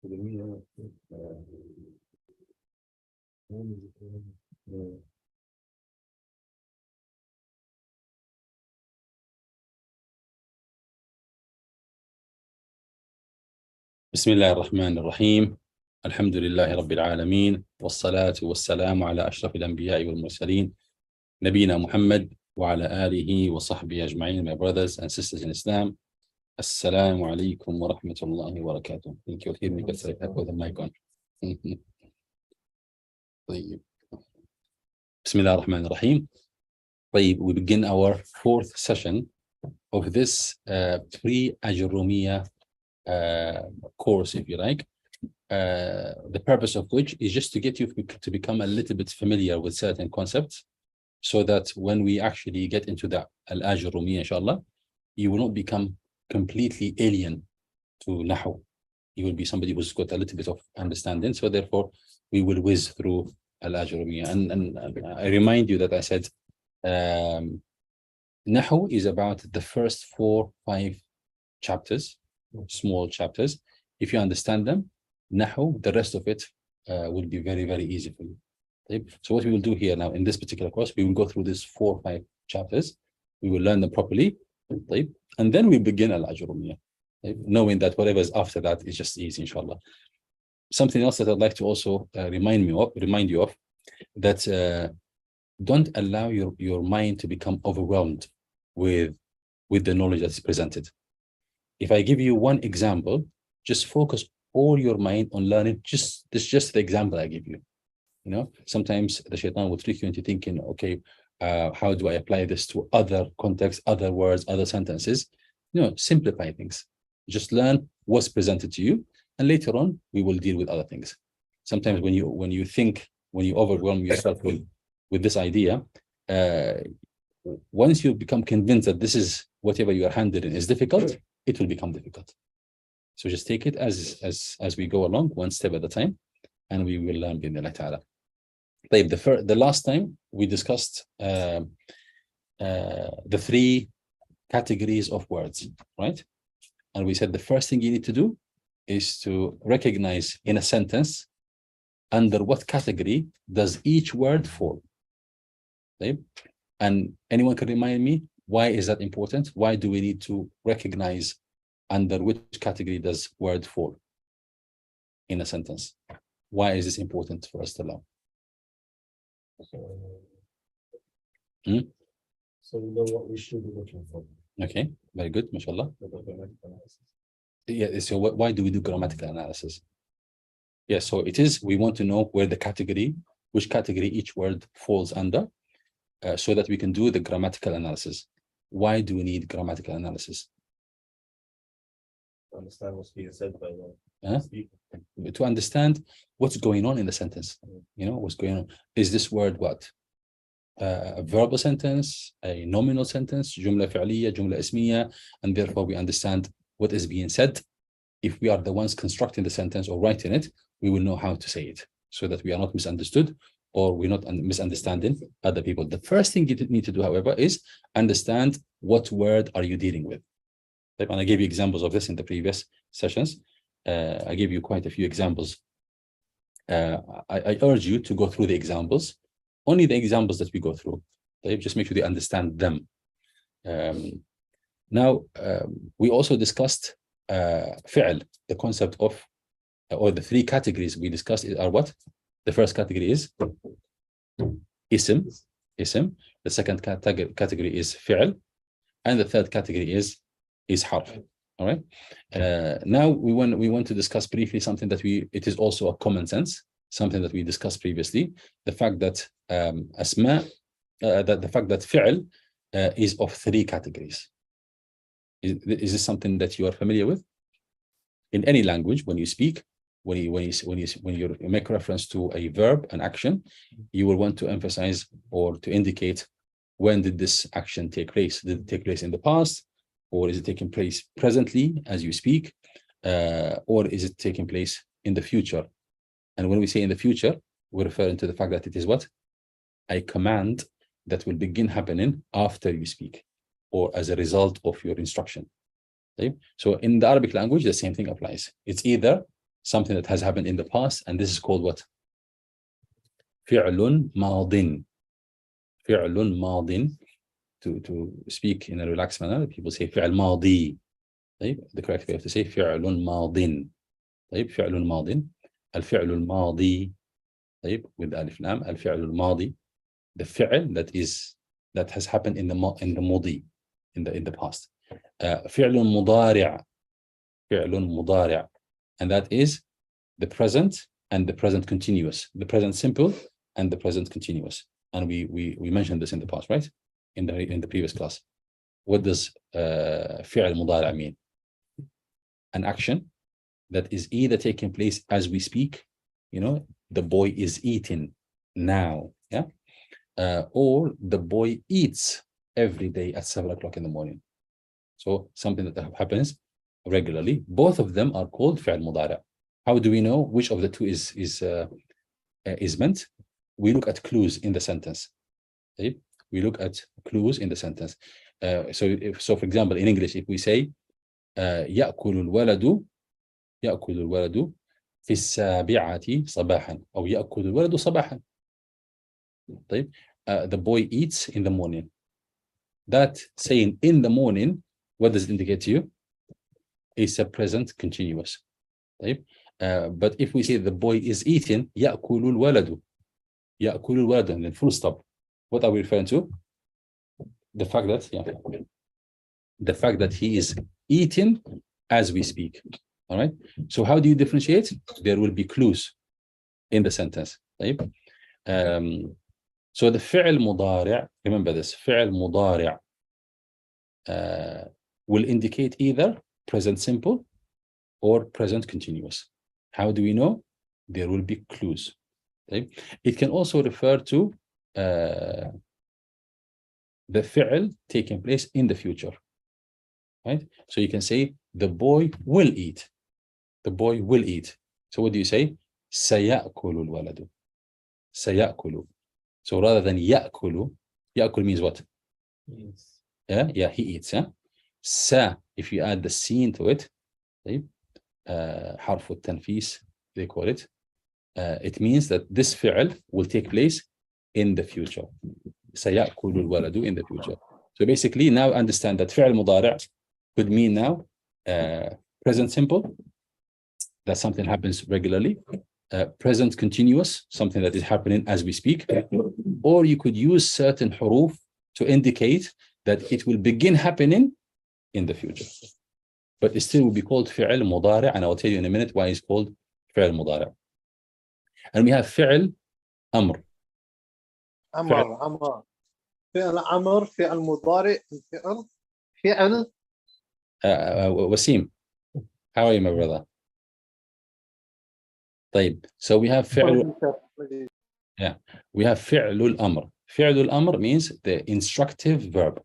بسم الله الرحمن الرحيم. الحمد لله رب العالمين، والصلاة والسلام على أشرف الأنبياء والمرسلين نبينا محمد وعلى آله وصحبه أجمعين. My brothers and sisters in Islam, السلام عليكم ورحمة الله وبركاته. Thank you for hearing me better. I put the mic on. طيب. بسم الله الرحمن الرحيم. طيب, we begin our fourth session of this pre-Ajurumiyya course, if you like. The purpose of which is just to get you to become a little bit familiar with certain concepts, so that when we actually get into the Al-Ajurumiyya, inshallah, you will not become completely alien to Nahu. You will be somebody who's got a little bit of understanding. So therefore, we will whiz through Al-Ajurumiyya. And I remind you that I said Nahu is about the first 4-5 chapters, small chapters. If you understand them, Nahu, the rest of it will be very, very easy for you. So what we will do here now in this particular course, we will go through these 4 or 5 chapters. We will learn them properly, and then we begin Al-Ajurumiyya, knowing that whatever is after that is just easy, inshallah. Something else that I'd like to also remind you of, that don't allow your mind to become overwhelmed with the knowledge that's presented. If I give you one example, just focus all your mind on learning just the example I give you. You know, sometimes the shaitan will trick you into thinking, okay, how do I apply this to other contexts, other words, other sentences? Simplify things. Just learn what's presented to you, and later on we will deal with other things. Sometimes when you overwhelm yourself with this idea, once you become convinced that this is whatever you are handling is difficult, it will become difficult. So just take it as we go along, one step at a time, and we will learn bi'idhnillah ta'ala. The last time we discussed the 3 categories of words, right? And we said the first thing you need to do is to recognize in a sentence under what category does each word fall. And anyone can remind me, why is that important? Why do we need to recognize under which category does word fall in a sentence? Why is this important for us to learn? So we know what we should be looking for. Okay, very good, mashallah. Yeah, so why do we do grammatical analysis? Yeah, so it is, we want to know which category each word falls under, so that we can do the grammatical analysis. Why do we need grammatical analysis? To understand what's being said by the speaker. To understand what's going on in the sentence. What's going on. Is this word what? A verbal sentence, a nominal sentence, jumla fi'liya, jumla ismiya, and therefore we understand what is being said. If we are the ones constructing the sentence or writing it, we will know how to say it, so that we are not misunderstood or we're not misunderstanding other people. The first thing you need to do, however, is understand what word are you dealing with. And I gave you examples of this in the previous sessions. I gave you quite a few examples. I urge you to go through the examples, only the examples that we go through. Just make sure you understand them. Now, we also discussed fi'l, the concept of, or the 3 categories we discussed are what? The first category is ism. The second category is fi'l, and the third category is harf. All right. Now we want to discuss briefly something that it is also a common sense, something that we discussed previously. The fact that the fact that fi'l is of 3 categories. Is this something that you are familiar with? In any language, when you speak, when you make reference to a verb, an action, you will want to emphasize or to indicate, when did this action take place? Did it take place in the past? Or is it taking place presently as you speak? Or is it taking place in the future? And when we say in the future, we're referring to the fact that it is what? A command that will begin happening after you speak, or as a result of your instruction. Okay? So in the Arabic language, the same thing applies. It's either something that has happened in the past, and this is called what? فعل ماض. فعل ماض. To speak in a relaxed manner, people say فعل ماضي. The correct way to say فعل ماض. فعل ماض. الفعل الماضي. with ألف لام. الفعل الماضي. The فعل that has happened in the ماضي, in the past. فعل مضارع. فعل مضارع. And that is the present and the present continuous, the present simple and the present continuous. And we mentioned this in the past, right? In the previous class. What does فعل مضارع mean? An action that is either taking place as we speak, the boy is eating now, or the boy eats every day at 7 o'clock in the morning. So something that happens regularly. Both of them are called فعل مضارع. How do we know which of the two is meant? We look at clues in the sentence. We look at clues in the sentence. So for example, in English, if we say يأكل الولد في السابعة صباحا أو يأكل الولد صباحا. The boy eats in the morning. That saying in the morning, what does it indicate to you? It's a present continuous. But if we say the boy is eating, يأكل الولد. يأكل الولد, and then full stop. What are we referring to? The fact that he is eating as we speak. All right. So how do you differentiate? There will be clues in the sentence. So the فعل مضارع, remember this, فعل مضارع will indicate either present simple or present continuous. How do we know? There will be clues. It can also refer to the فعل taking place in the future. Right? So you can say the boy will eat. The boy will eat. So what do you say? سيأكل الولد. سيأكل. So rather than يأكل, يأكل means what? Yes. Yeah, he eats. sa, if you add the sin to it, حرف التنفيس, they call it. It means that this فعل will take place in the future. سيأكل الولد in the future. So basically now understand that فعل مضارع could mean now present simple, that something happens regularly, present continuous, something that is happening as we speak, or you could use certain huruf to indicate that it will begin happening in the future. But it still will be called فعل مضارع, and I'll tell you in a minute why it's called فعل مضارع. And we have فعل أمر. أمر فعل أمر فعل مضارع فعل Wasim, how are you, my brother? طيب, so we have فعل, we have فعل الأمر. فعل الأمر means the instructive verb,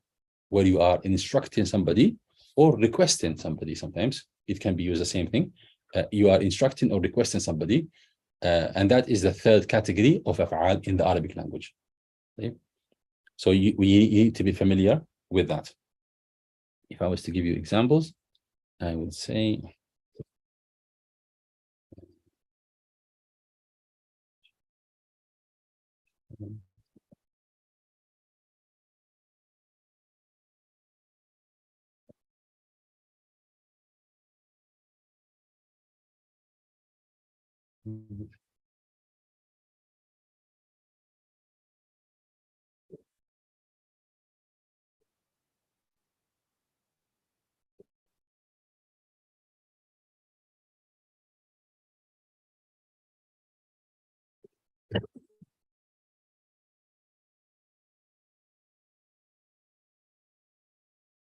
where you are instructing somebody or requesting somebody. Sometimes it can be used the same thing. You are instructing or requesting somebody, and that is the third category of أفعال in the Arabic language. Okay? So we need to be familiar with that. If I was to give you examples, I would say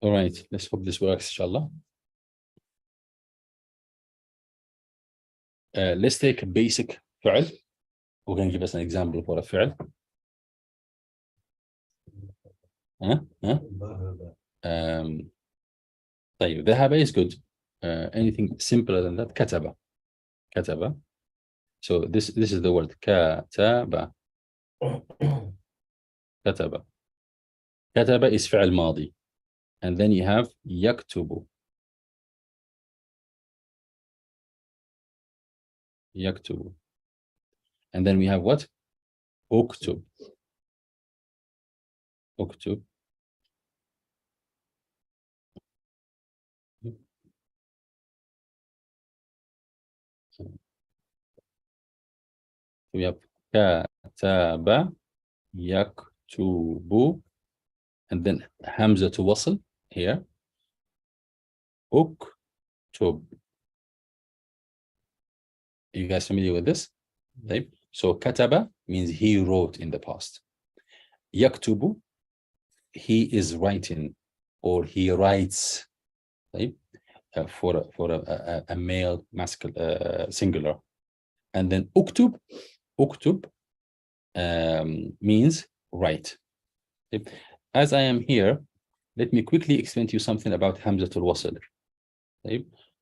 all right, let's hope this works, inshallah. Let's take a basic فعل. We're going to give us an example for a فعل. طيب, ذهب is good. Anything simpler than that, كتب. كتب. So this is the word كتب. كتب. كتب is فعل ماضي. And then you have يكتب. يكتب. And then we have what? اكتب. اكتب. We have كتب يكتب, and then همزة وصل here. اكتب. You guys familiar with this? Right? So كتب means he wrote in the past. يكتب, he is writing or he writes. Right? For a male masculine singular. And then اكتب, اكتب means write. As I am here, let me quickly explain to you something about Hamzatul Wasl.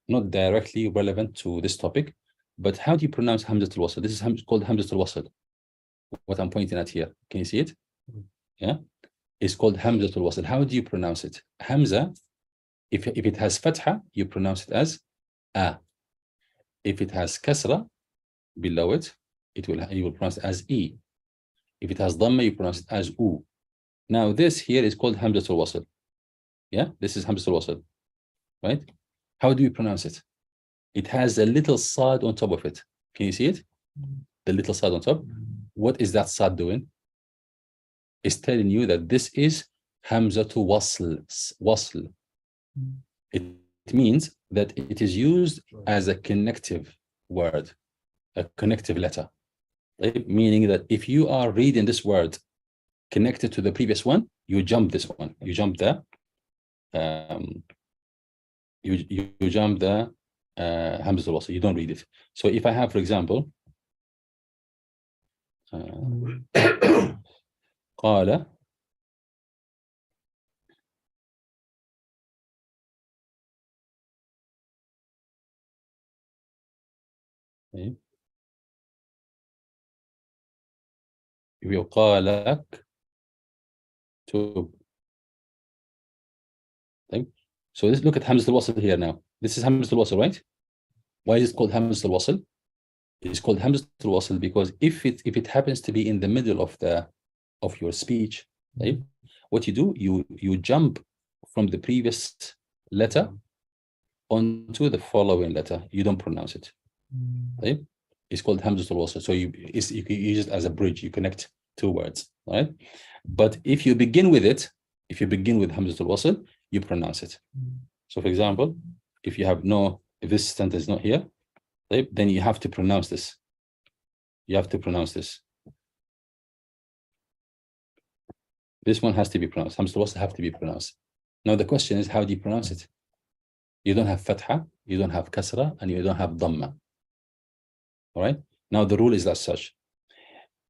Not directly relevant to this topic, but how do you pronounce Hamzatul Wasl? This is called Hamzatul Wasl. What I'm pointing at here. Can you see it? Yeah. It's called Hamzatul Wasl. How do you pronounce it? Hamza, if it has fatha, you pronounce it as a. If it has kasra below it, you will pronounce it as e. If it has dhamma, you pronounce it as u. Now this here is called Hamzatul Wasl. Yeah, this is Hamzatul Wasl, right? How do you pronounce it? It has a little sad on top of it. Can you see it? The little sad on top. What is that sad doing? It's telling you that this is Hamzatul Wasl. Wasl. It means that it is used as a connective word, a connective letter. Right? Meaning that if you are reading this word connected to the previous one, you jump this one. You jump the you jump the Hamzatul Wasl. You don't read it. So if I have, for example, قال يقال تب. So look at Hamzatul Wasl here now. This is Hamzatul Wasl, right? Why is it called Hamzatul Wasl? It's called Hamzatul Wasl because if it happens to be in the middle of your speech, right? What you do, you jump from the previous letter onto the following letter. You don't pronounce it. Right? It's called Hamzatul Wasl. So you use it as a bridge. You connect two words, right? But if you begin with it, if you begin with Hamzatul Wasl, you pronounce it. So for example, if this sentence is not here, right, then you have to pronounce this. You have to pronounce this. This one has to be pronounced. Hamzatul Wasl have to be pronounced. Now the question is, how do you pronounce it? You don't have fatha, you don't have kasra, and you don't have dhamma. All right. Now the rule is as such.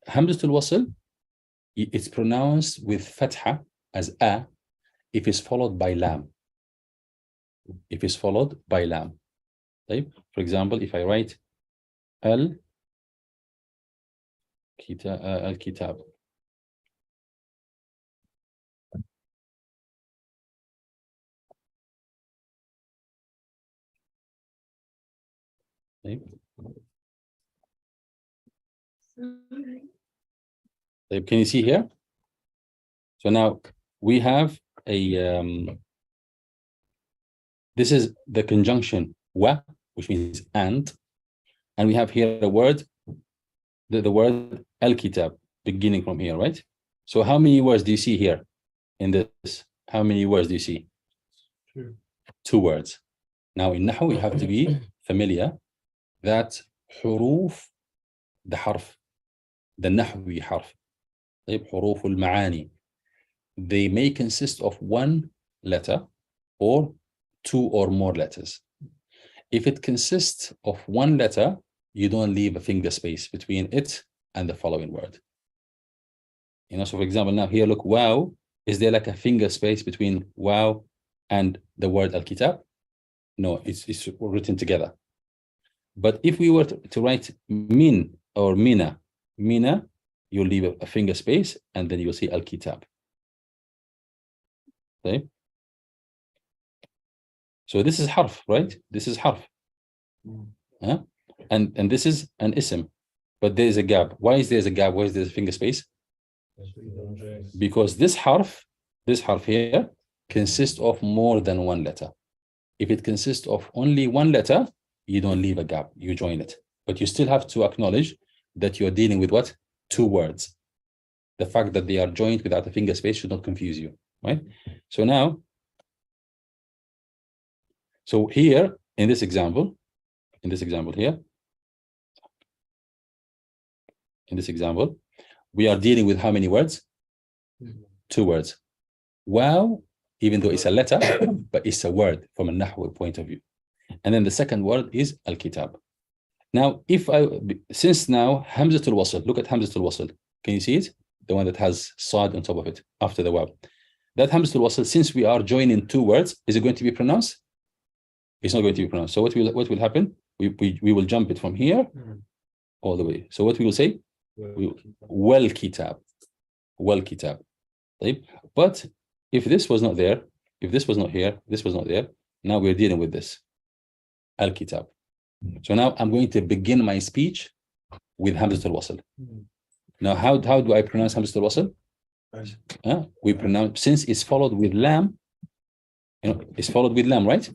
Hamzatul Wasl, it's pronounced with fatha as a if it's followed by lam. If it's followed by lam. Right? For example, if I write al-kitab. Right? Can you see here? So now we have a this is the conjunction wa, which means and we have here a word, the word al-kitab, beginning from here, right? So how many words do you see here in this? How many words do you see? Two words. Now in Nahu, you have to be familiar that حروف, the حرف, the Nahwi حرف, حروف المعاني, they may consist of one letter or two or more letters. If it consists of one letter, you don't leave a finger space between it and the following word. So for example, now here, look, wow, is there like a finger space between wow and the word al-kitab? No, it's written together. But if we were to write min or mina, you'll leave a finger space and then you'll see al-kitab. Okay. So this is harf, right? This is harf. and this is an ism, but there is a gap. Why is there a gap? Why is there a finger space? Because this harf here consists of more than one letter. If it consists of only one letter, you don't leave a gap, you join it. But you still have to acknowledge that you're dealing with what? Two words. The fact that they are joined without a finger space should not confuse you, right? So now, so here in this example here, we are dealing with how many words? Two words. Wow, even though it's a letter, but it's a word from a Nahwu point of view. And then the second word is al-kitab. Now, since now Hamzatul Wasl, look at Hamzatul Wasl. Can you see it? The one that has Sad on top of it after the Waw. That Hamzatul Wasl, since we are joining two words, is it going to be pronounced? It's not going to be pronounced. So what will happen? We will jump it from here all the way. So what we will say? Well kitab. Well kitab. But if this was not there, if this was not here, this was not there, now we're dealing with this. Al-kitab. So now I'm going to begin my speech with Hamzatul Wasl. Now, how do I pronounce Hamzatul Wasl? We pronounce, since it's followed with lam, it's followed with lam, right?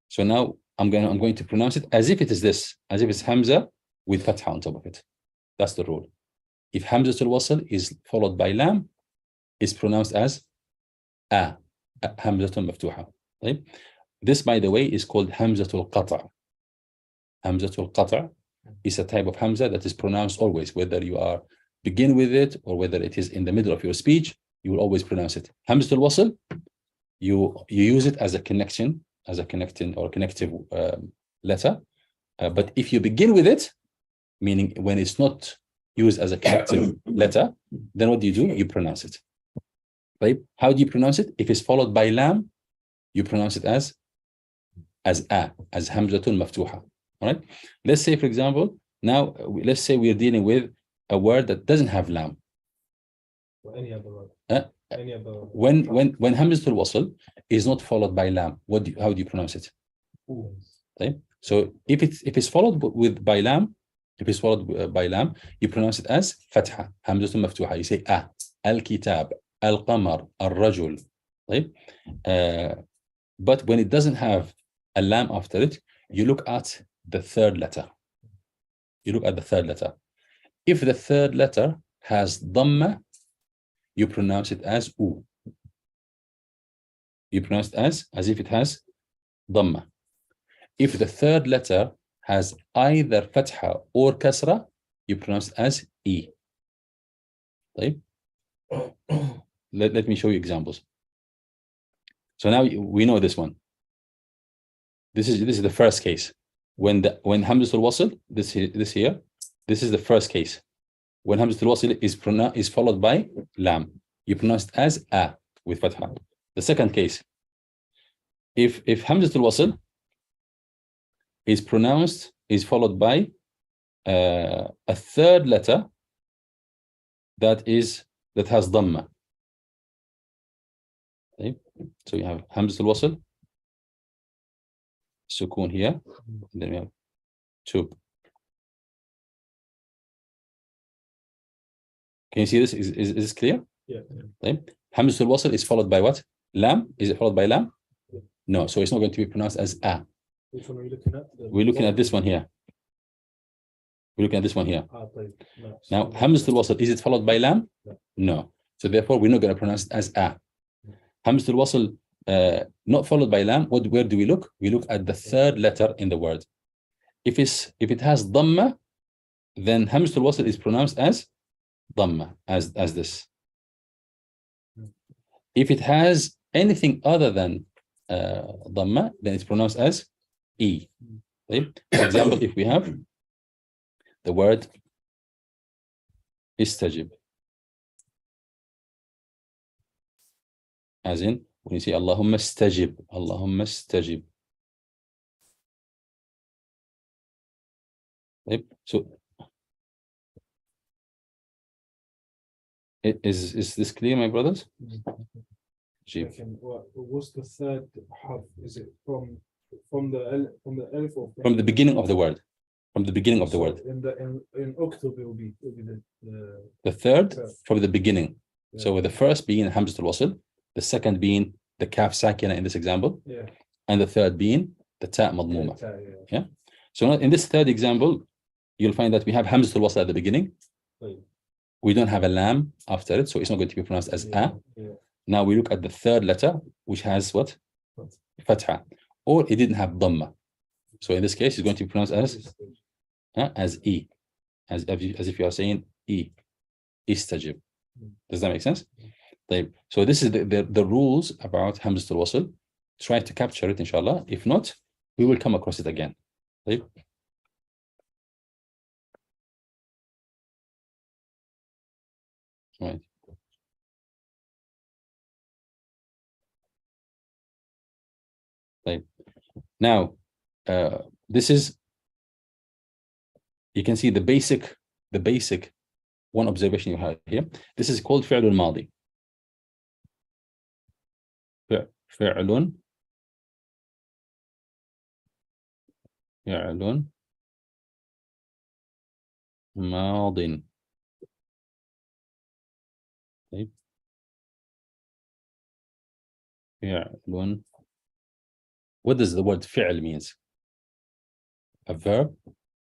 So now I'm going to pronounce it as if it is this, as if it's Hamza with fatha on top of it. That's the rule. If Hamzatul Wasl is followed by lam, it's pronounced as Hamzatul Maftuha. Right? This, by the way, is called Hamzatul Qata'. Hamzatul Qata' is a type of Hamza that is pronounced always, whether you are begin with it or whether it is in the middle of your speech, you will always pronounce it. Hamzatul Wasl, you use it as a connection, as a connecting or connective letter. But if you begin with it, meaning when it's not used as a connective letter, then what do? You pronounce it. Right? How do you pronounce it? If it's followed by lam, you pronounce it as Hamzatul Maftuha. All right. Let's say, for example, now let's say we're dealing with a word that doesn't have lam. Any other word. Any other word. When Hamzatul Wasl is not followed by lam, how do you pronounce it? Okay. So if it's followed by lam, you pronounce it as fatha, Hamzatul Maftuha. You say al-kitab, al-qamar, al-rajul. Right? But when it doesn't have a lam after it, you look at the third letter. If the third letter has dhamma, you pronounce it as u. You pronounce it as if it has dhamma. If the third letter has either fatha or kasra, you pronounce it as e. Right? Let me show you examples. So now we know this one. This is the first case. When Hamzatul Wasl, this here, this is the first case. When Hamzatul Wasl is followed by lam, you pronounce it as a with fatha. The second case, if Hamzatul Wasl is followed by a third letter that has dhamma. Okay? So you have Hamzatul Wasl, sukun here, and then we have two. Can you see this? Is this clear? Yeah. Okay. Hamzatul Wasl is followed by what? Lam? Is it followed by lam? Yeah. No, so it's not going to be pronounced as a. Which one are we looking at? We're looking at this one here. No. Now, Hamzatul Wasl, is it followed by lam? No. No. So therefore, we're not going to pronounce it as a. Hamzatul Wasl, not followed by lam. Where do we look? We look at the third letter in the word. If it has dhamma, then Hamzatul Wasl is pronounced as dhamma, as this. If it has anything other than dhamma, then it's pronounced as e. Right? For example, if we have the word istajib, as in when you say Allahumma istajib. Right? So is this clear, my brothers? What's the third half? Is it from the alif or from the beginning of the word? from the beginning of the So word. in October will be The third Third. from the beginning. yeah. So with the first being Hamzatul Wasl, the second being the Kaf Sakina in this example, yeah. and the third being the Ta Madmuma. Yeah. So now in this third example, you'll find that we have Hamzatul Wasl at the beginning. Right. We don't have a lam after it, so it's not going to be pronounced as Yeah. a. Yeah. Now we look at the third letter, which has what? Fatha. Or it didn't have Dhamma. So in this case, it's going to be pronounced as E. As if you are saying E. Istajib. Does that make sense? So this is the rules about Hamzatul Wasl. Try to capture it, inshallah. If not, we will come across it again. Right? Right. Right. Now, this is, you can see the basic one observation you have here. This is called فعل الماضي. فعل ماض. طيب. فعل. What does the word فعل means? A verb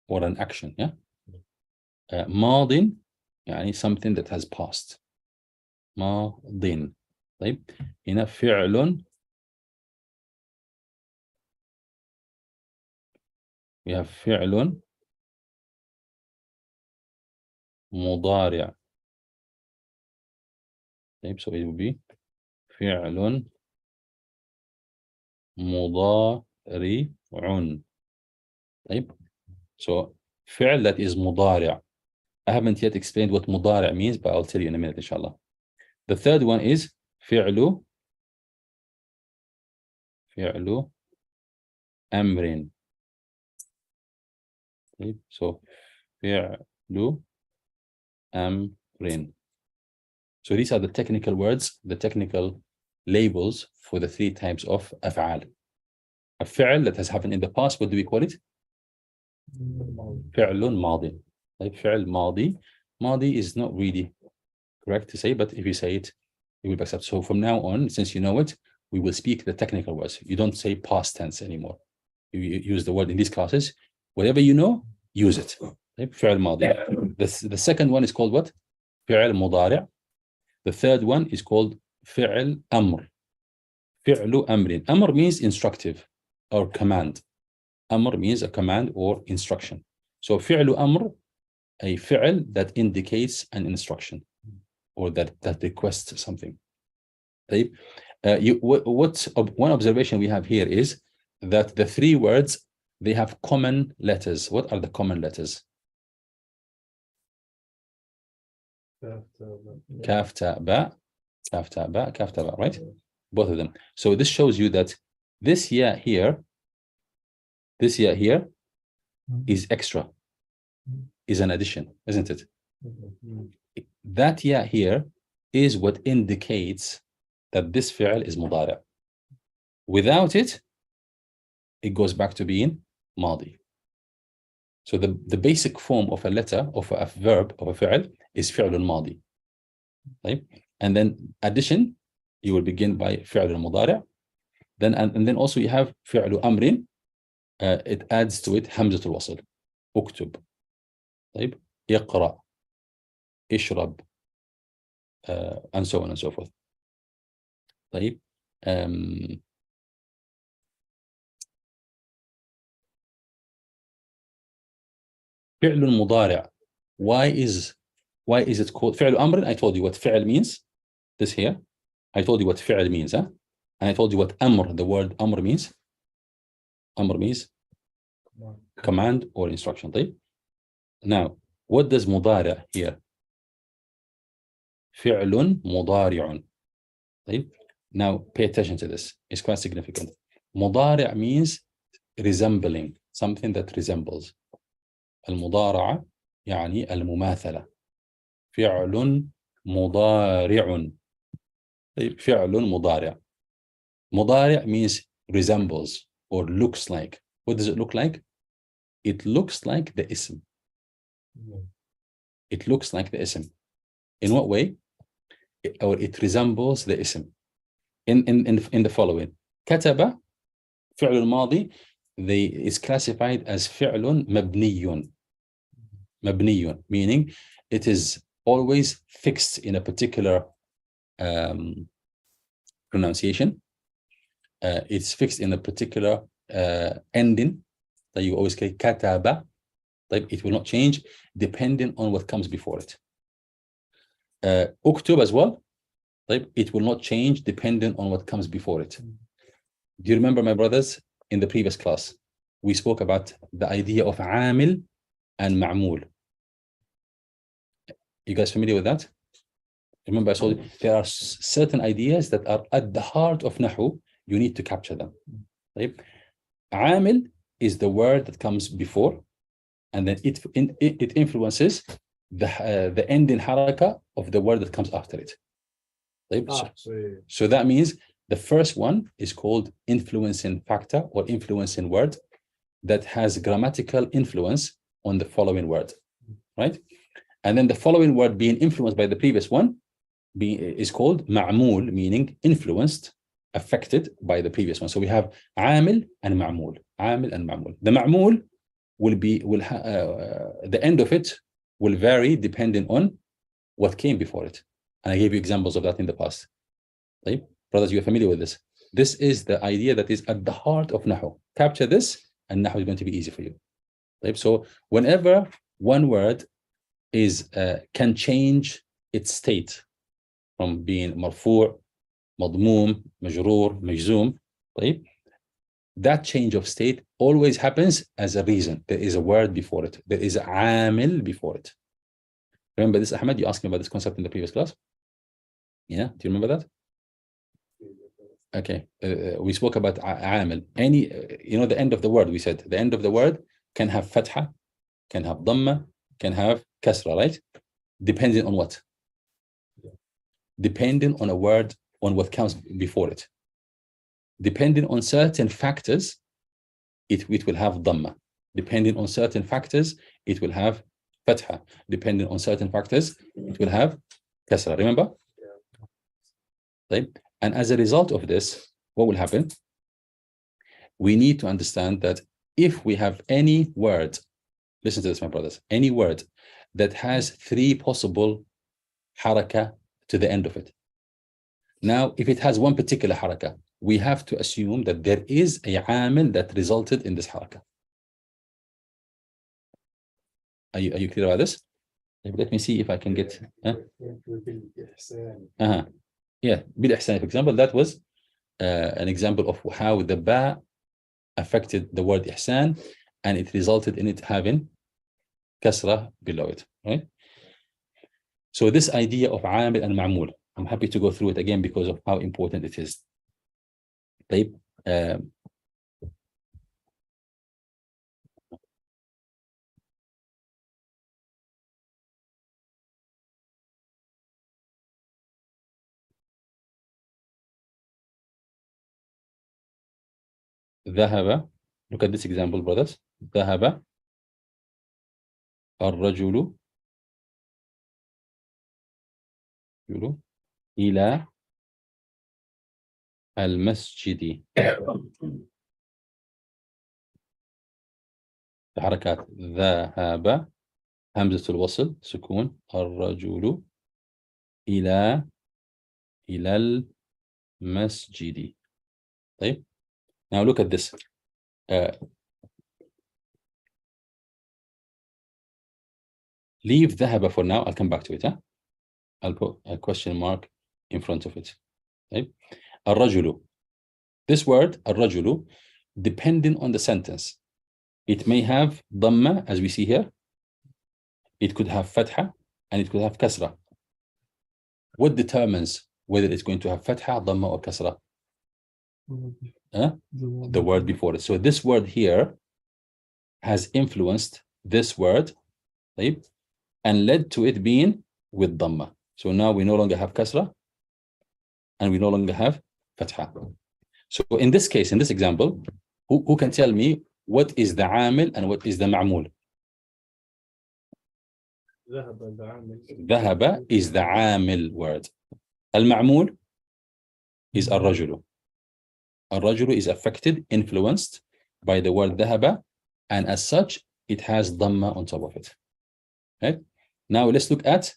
or an action, yeah? ماض يعني something that has passed. ماض. طيب. هنا فعل. We have فعل مضارع. طيب. So it will be فعل مضارع. طيب. So فعل that is مضارع. I haven't yet explained what مضارع means, but I'll tell you in a minute, inshallah. The third one is فعل أمر. طيب. So فعل أمر. So these are the technical words, the technical labels for the three types of أفعال. A فعل that has happened in the past, what do we call it? فعل ماضي. Like فعل ماضي. ماضي is not really correct to say, but if you say it, it will be accepted. So from now on, since you know it, we will speak the technical words. You don't say past tense anymore. You use the word in these classes. Whatever you know, use it. فعل ماضي. The second one is called what? فعل مضارع. The third one is called فعل أمر. فعل أمر. أمر means instructive or command. أمر means a command or instruction. So فعل أمر, a فعل that indicates an instruction or that requests something. One observation we have here is that the three words, they have common letters. What are the common letters? Kaf ta ba, kaf ta ba, kaf ta ba, right? Both of them. So this shows you that this ya here is extra, is an addition, isn't it? That ya here is what indicates that this fi'l is mudari'. Without it, it goes back to being madi. So the basic form of a letter, of a verb, of a fi'l is fi'l al-madi. Right? And then addition, you will begin by fi'l al-mudari'. Then and then also you have fi'l amrin. It adds to it hamzat al-wasl. Uktub. طيب. اقرأ. اشرب. And so on and so forth. طيب. فعل المضارع. Why is it called فعل أمر? I told you what فعل means. This here. I told you what فعل means, huh? And I told you what أمر, the word أمر means. أمر means command or instruction. طيب. Now, what does مضارع here? فعل مضارع. طيب. Now, pay attention to this. It's quite significant. مضارع means resembling, something that resembles. المضارعة يعني المماثلة. فعل مضارع. طيب. فعل مضارع. مضارع means resembles or looks like. What does it look like? it looks like the ism. It looks like the ism. In what way? Or it resembles the ism. In the following. كتب فعل الماضي is classified as فعل مبني. مبني, meaning it is always fixed in a particular pronunciation. It's fixed in a particular ending that you always say كتب. It will not change depending on what comes before it. اكتب as well. It will not change depending on what comes before it. Do you remember, my brothers, in the previous class, we spoke about the idea of عامل and معمول. You guys familiar with that? Remember, I told you there are certain ideas that are at the heart of Nahu. You need to capture them. عامل is the word that comes before, and then it influences the ending haraka of the word that comes after it. So that means the first one is called influencing factor or influencing word that has grammatical influence on the following word, right? And then the following word being influenced by the previous one is called ma'mul, meaning influenced, affected by the previous one. So we have عامل and معمول. عامل and معمول. The معمول the end of it will vary depending on what came before it. And I gave you examples of that in the past. Right? Brothers, you're familiar with this. This is the idea that is at the heart of Nahu. Capture this, and Nahu is going to be easy for you. Right? So whenever one word can change its state from being marfu', madmoom, majroor, majzoom, right? That change of state always happens as a reason. There is a word before it. There is a amil before it. Remember this, Ahmed? You asked me about this concept in the previous class. Yeah, do you remember that? Okay, we spoke about amil. The end of the word, we said the end of the word can have fatha, can have dhamma, can have kasra, right? Depending on what? Depending on a word, on what comes before it. Depending on certain factors, it will have dhamma. Depending on certain factors, it will have fatha. Depending on certain factors, it will have kasra. Remember? Yeah. Right? And as a result of this, what will happen? We need to understand that if we have any word, listen to this, my brothers, any word that has 3 possible haraka to the end of it. Now, if it has one particular haraka, we have to assume that there is a amil that resulted in this haraka. Are you clear about this? Let me see if I can get. Yeah, bil ihsan, for example, that was an example of how the ba affected the word ihsan, and it resulted in it having kasra below it, right? So this idea of amil and ma'mul, I'm happy to go through it again because of how important it is. طيب ذهب, look at this example, brothers. ذهب الرجل إلى المسجد. حركات ذهب، همزة الوصل سكون، الرجل إلى المسجد. طيب, now look at this. Leave ذهب for now. I'll come back to it. I'll put a question mark in front of it. طيب. الرجل. This word, الرجل, depending on the sentence, it may have dhamma, as we see here. It could have fatha, and it could have kasra. What determines whether it's going to have fatha, dhamma, or kasra? The word before it. So this word here has influenced this word, right, and led to it being with dhamma. So now we no longer have kasra, and we no longer have fatha. So in this case, in this example, who can tell me what is the عامل and what is the معمول? ذهب العامل. ذهب is the عامل word. المعمول is الرجل. الرجل is affected, influenced by the word ذهب, and as such, it has dhamma on top of it. Right? Now let's look at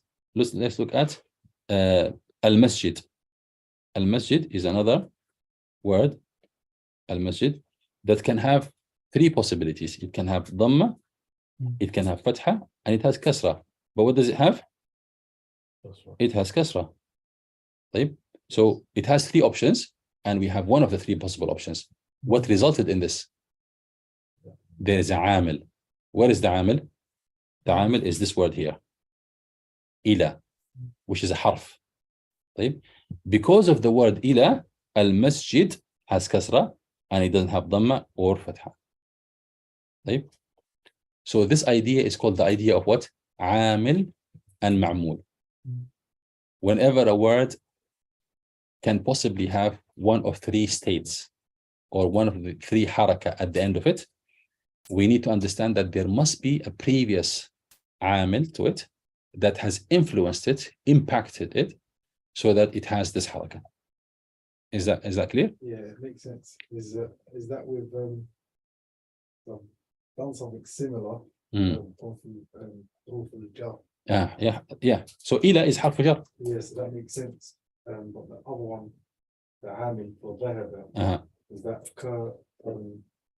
al-masjid. Al-masjid is another word, al-masjid, that can have three possibilities. It can have dhamma, it can have fatha, and it has kasra. But what does it have? It has kasra. طيب? So it has three options, and we have one of the three possible options. What resulted in this? There is a عامل. What is the عامل? The عامل is this word here, إلى, which is a harf. طيب? Because of the word إلى, al-masjid has kasra, and it doesn't have dhamma or fatha. طيب? So this idea is called the idea of what? عامل and معمول. Whenever a word can possibly have one of three states or one of the three haraka at the end of it, we need to understand that there must be a previous عامل to it that has influenced it, impacted it, so that it has this haraka. Is that clear? Yeah, it makes sense. Is that with done something similar? Yeah. So إلى is حرف جر. Yes, that makes sense. But the other one, the عامل for ذهب, is that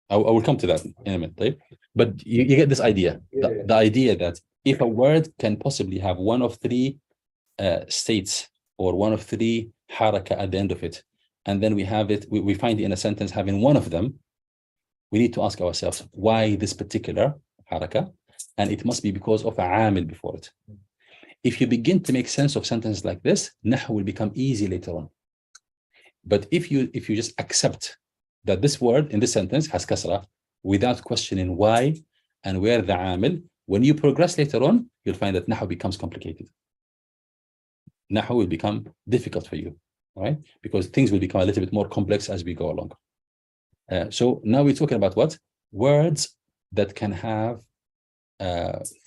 I will come to that in a minute. Right? But you get this idea. The idea that if a word can possibly have one of three states or one of three haraka at the end of it, and then we have it, we find it in a sentence having one of them, we need to ask ourselves why this particular haraka, and it must be because of a عامل before it. If you begin to make sense of sentences like this, nahu will become easy later on. But if you just accept that this word in this sentence has kasra without questioning why and where the عامل, when you progress later on, you'll find that nahu becomes complicated. Nahu will become difficult for you, right? Because things will become a little bit more complex as we go along. So now we're talking about what? Words that can have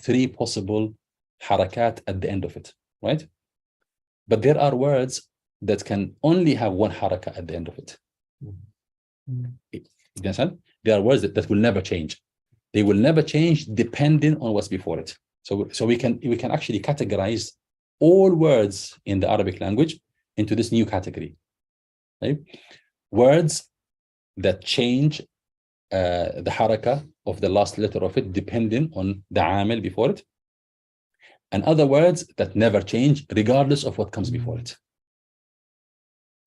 three possible harakat at the end of it, right? But there are words that can only have one haraka at the end of it. You understand? There are words that will never change. They will never change depending on what's before it. So we can actually categorize all words in the Arabic language into this new category. Right? Words that change the haraka of the last letter of it depending on the عامل before it, and other words that never change regardless of what comes before it.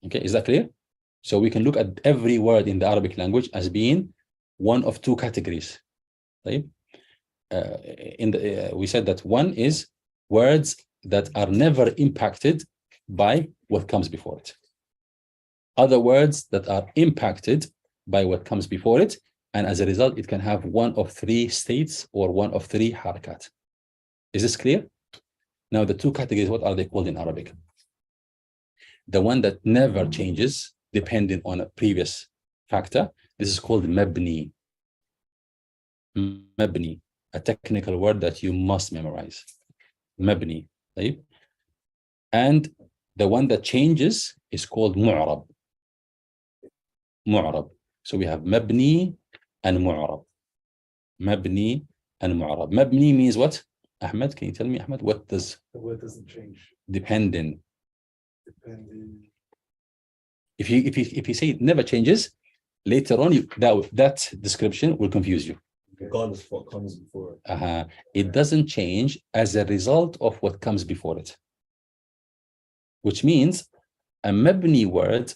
Okay, is that clear? So we can look at every word in the Arabic language as being one of two categories. Right? We said that one is words that are never impacted by what comes before it. Other words that are impacted by what comes before it, and as a result, it can have one of three states or one of three harakat. Is this clear? Now, the two categories, what are they called in Arabic? The one that never changes depending on a previous factor, this is called mabni. Mabni, a technical word that you must memorize. Mabni. Right? And the one that changes is called mu'rab. Mu'rab. So we have mabni and mu'rab. Mabni and mu'rab. Mabni means what? Ahmed, can you tell me, Ahmed, what does? The word doesn't change. Depending. Depending. If you say it never changes, later on that description will confuse you. Regardless of what comes before it. It doesn't change as a result of what comes before it. Which means a mabni word,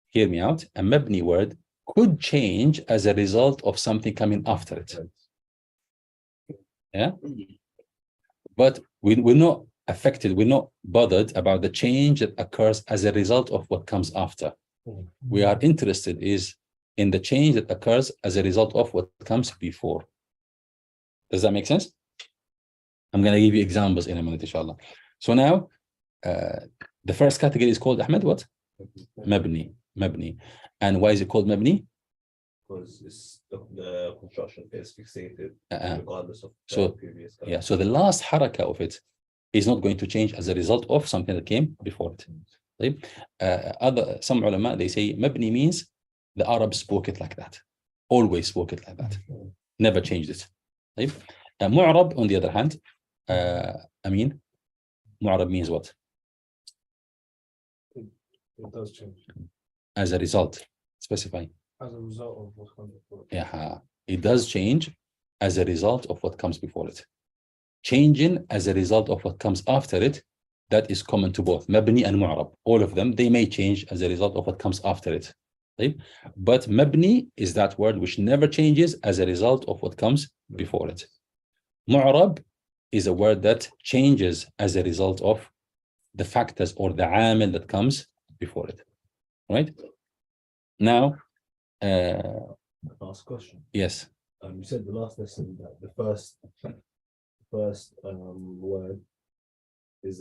hear me out, a mabni word could change as a result of something coming after it. Yeah? But we're not affected, we're not bothered about the change that occurs as a result of what comes after. We are interested in the change that occurs as a result of what comes before. Does that make sense? I'm going to give you examples in a minute, inshallah. So now, the first category is called, Ahmed, what? Mabni. Mabni. And why is it called Mabni? because it's the construction is fixated regardless of the So previous. yeah, so the last haraka of it is not going to change as a result of something that came before it. طيب. Some ulama, they say mabni means the Arabs spoke it like that, always spoke it like that, never changed it. طيب. Mu'rab, on the other hand, Amin, Mu'rab means what? It does change As a result, specify. as a result of what comes before. Yeah, it does change as a result of what comes before it. Changing as a result of what comes after it, that is common to both mabni and mu'rab. All of them, they may change as a result of what comes after it. Right? But mabni is that word which never changes as a result of what comes before it. Mu'rab is a word that changes as a result of the factors or the amil that comes before it. Right? Now, Last question. yes. You said the last lesson that the first word is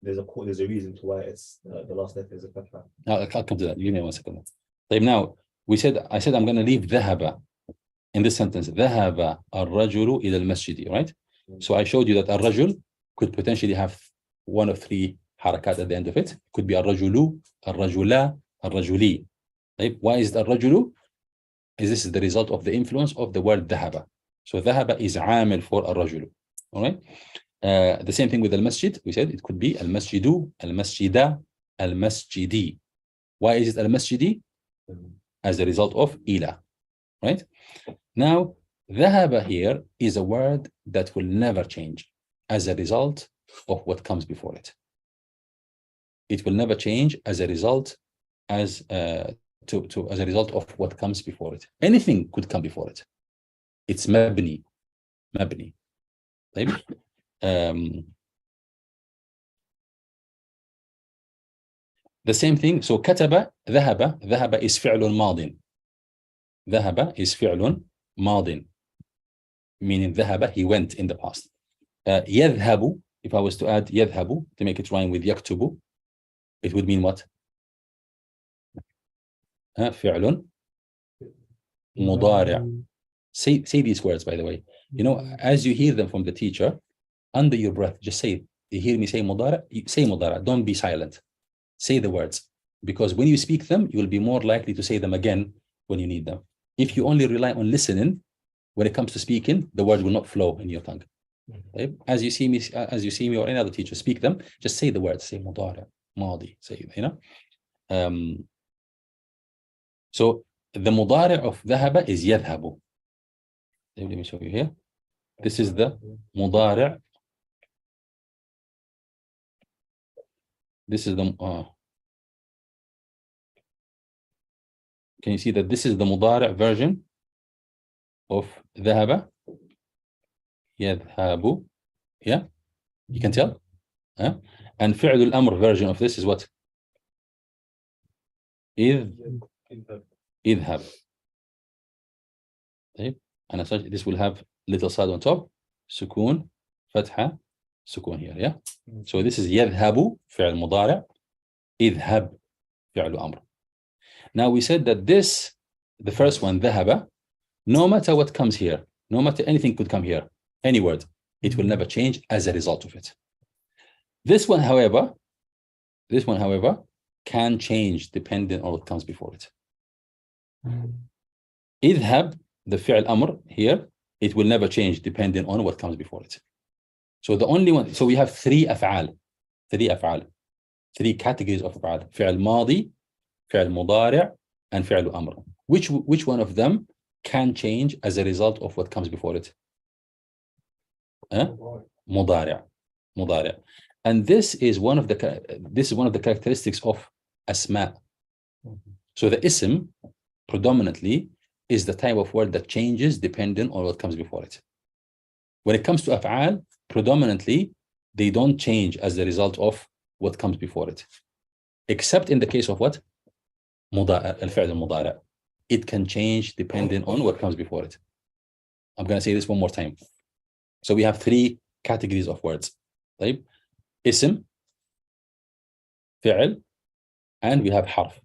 there's a reason to why it's the last letter is a fatha. I'll come to that. Give me 1 second. Now, I said I'm going to leave ذهب in this sentence. ذهب الرجل إلى المسجد, right? So I showed you that الرجل could potentially have one of three harakat at the end of it. Could be الرجل, الرجلا, الرجلي. Right? Why is it الرجل? This is the result of the influence of the word ذهب. So ذهب is عامل for الرجل. All right? The same thing with al-masjid. We said it could be al-masjidu, al-masjida, al-masjidi. Why is it al-masjidi? As a result of ila, right? Now, ذهب here is a word that will never change as a result of what comes before it. It will never change as a result as a result of what comes before it. Anything could come before it. It's mabni. طيب. The same thing. So كتب ذهب is فعل ماض. ذهب is فعل ماض, meaning ذهب, he went in the past. يذهب, if I was to add يذهب to make it rhyme with يكتب, it would mean what? فعل مضارع. Say these words, by the way. You know, as you hear them from the teacher, under your breath, just say it. You hear me say مضارع, say مضارع. Don't be silent. Say the words, because when you speak them, you will be more likely to say them again when you need them. If you only rely on listening, when it comes to speaking, the word will not flow in your tongue. Okay? As you see me or any other teacher speak them, just say the words. Say مضارع, ماضي. Say, you know. So the مضارع of ذهب is يذهب. Let me show you here. This is the مضارع. This is the can you see that this is the مضارع version of ذهب? يذهب. Yeah, you can tell. And فعل الأمر version of this is what? اذهب. طيب. And as such, this will have little side on top. سكون, فتحة, سكون here. Yeah. So this is يذهب فعل مضارع. اذهب فعل أمر. Now we said that this, the first one, ذهب, no matter what comes here, no matter anything could come here, any word, it will never change as a result of it. This one, however, can change depending on what comes before it. اذهب, the fi'l amr here, it will never change depending on what comes before it. So the only one, so we have three af'al, three categories of af'al: fi'l madi, fi'l mudari', and fi'l amr. Which one of them can change as a result of what comes before it? Mudari'. And this is one of the characteristics of asma. So the ism predominantly is the type of word that changes depending on what comes before it. When it comes to af'al, predominantly they don't change as a result of what comes before it, except in the case of what? Al-fi'l al-mudari'. It can change depending on what comes before it. I'm going to say this one more time. So we have three categories of words. طيب. Ism, fi'l, and we have harf.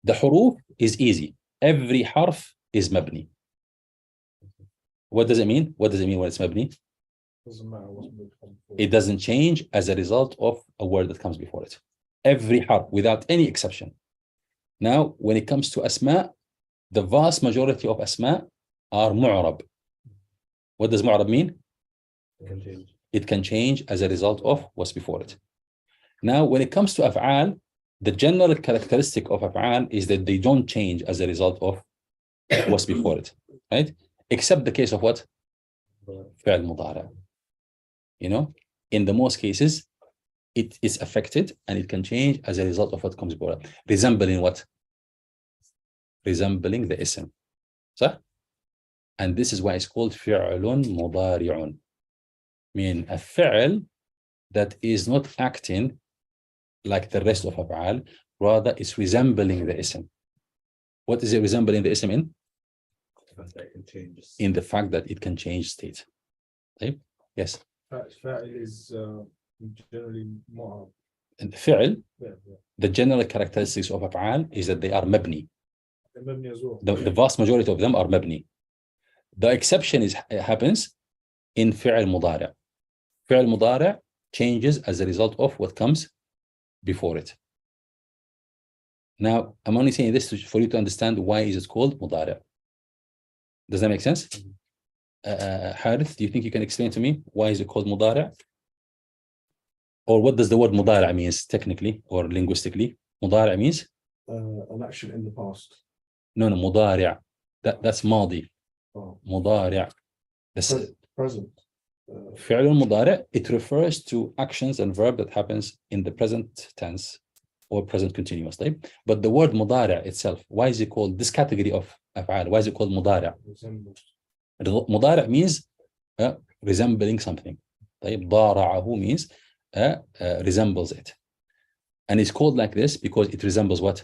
The huruf is easy. Every harf is mabni. What does it mean? What does it mean when it's mabni? Doesn't matter what's moved from before. It doesn't change as a result of a word that comes before it. Every harf, without any exception. Now, when it comes to asma, the vast majority of asma are mu'rab. What does mu'rab mean? It can change. It can change as a result of what's before it. Now, when it comes to af'al, the general characteristic of af'al is that they don't change as a result of what's before it, right? Except the case of what? Fi'al mudari'. You know, in the most cases, it is affected and it can change as a result of what comes before it. Resembling what? Resembling the ism. So, and this is why it's called fi'lun mudari'un. Meaning a fi'l that is not acting like the rest of af'al, rather it's resembling the ism. What is it resembling the ism in? That can change. In the fact that it can change state. Okay? Yes. Fa'il is generally more. And fi'l, Yeah. the general characteristics of af'al is that they are mabni. And mabni as well. The vast majority of them are mabni. The exception happens in fi'l mudari'. Fi'l mudari' changes as a result of what comes before it. Now, I'm only saying this for you to understand why is it called mudari'. Does that make sense? Harith, do you think you can explain to me why is it called mudari'? Or what does the word mudari' means technically or linguistically? Mudari' means? An action in the past. No, mudari'. That's madi. Oh. Mudari'. Present. فعل المضارع, it refers to actions and verb that happens in the present tense or present continuous type. But the word مضارع itself, why is it called this category of أفعال? Why is it called مضارع? مضارع means resembling something. طيب ضارعه means resembles it. And it's called like this because it resembles what?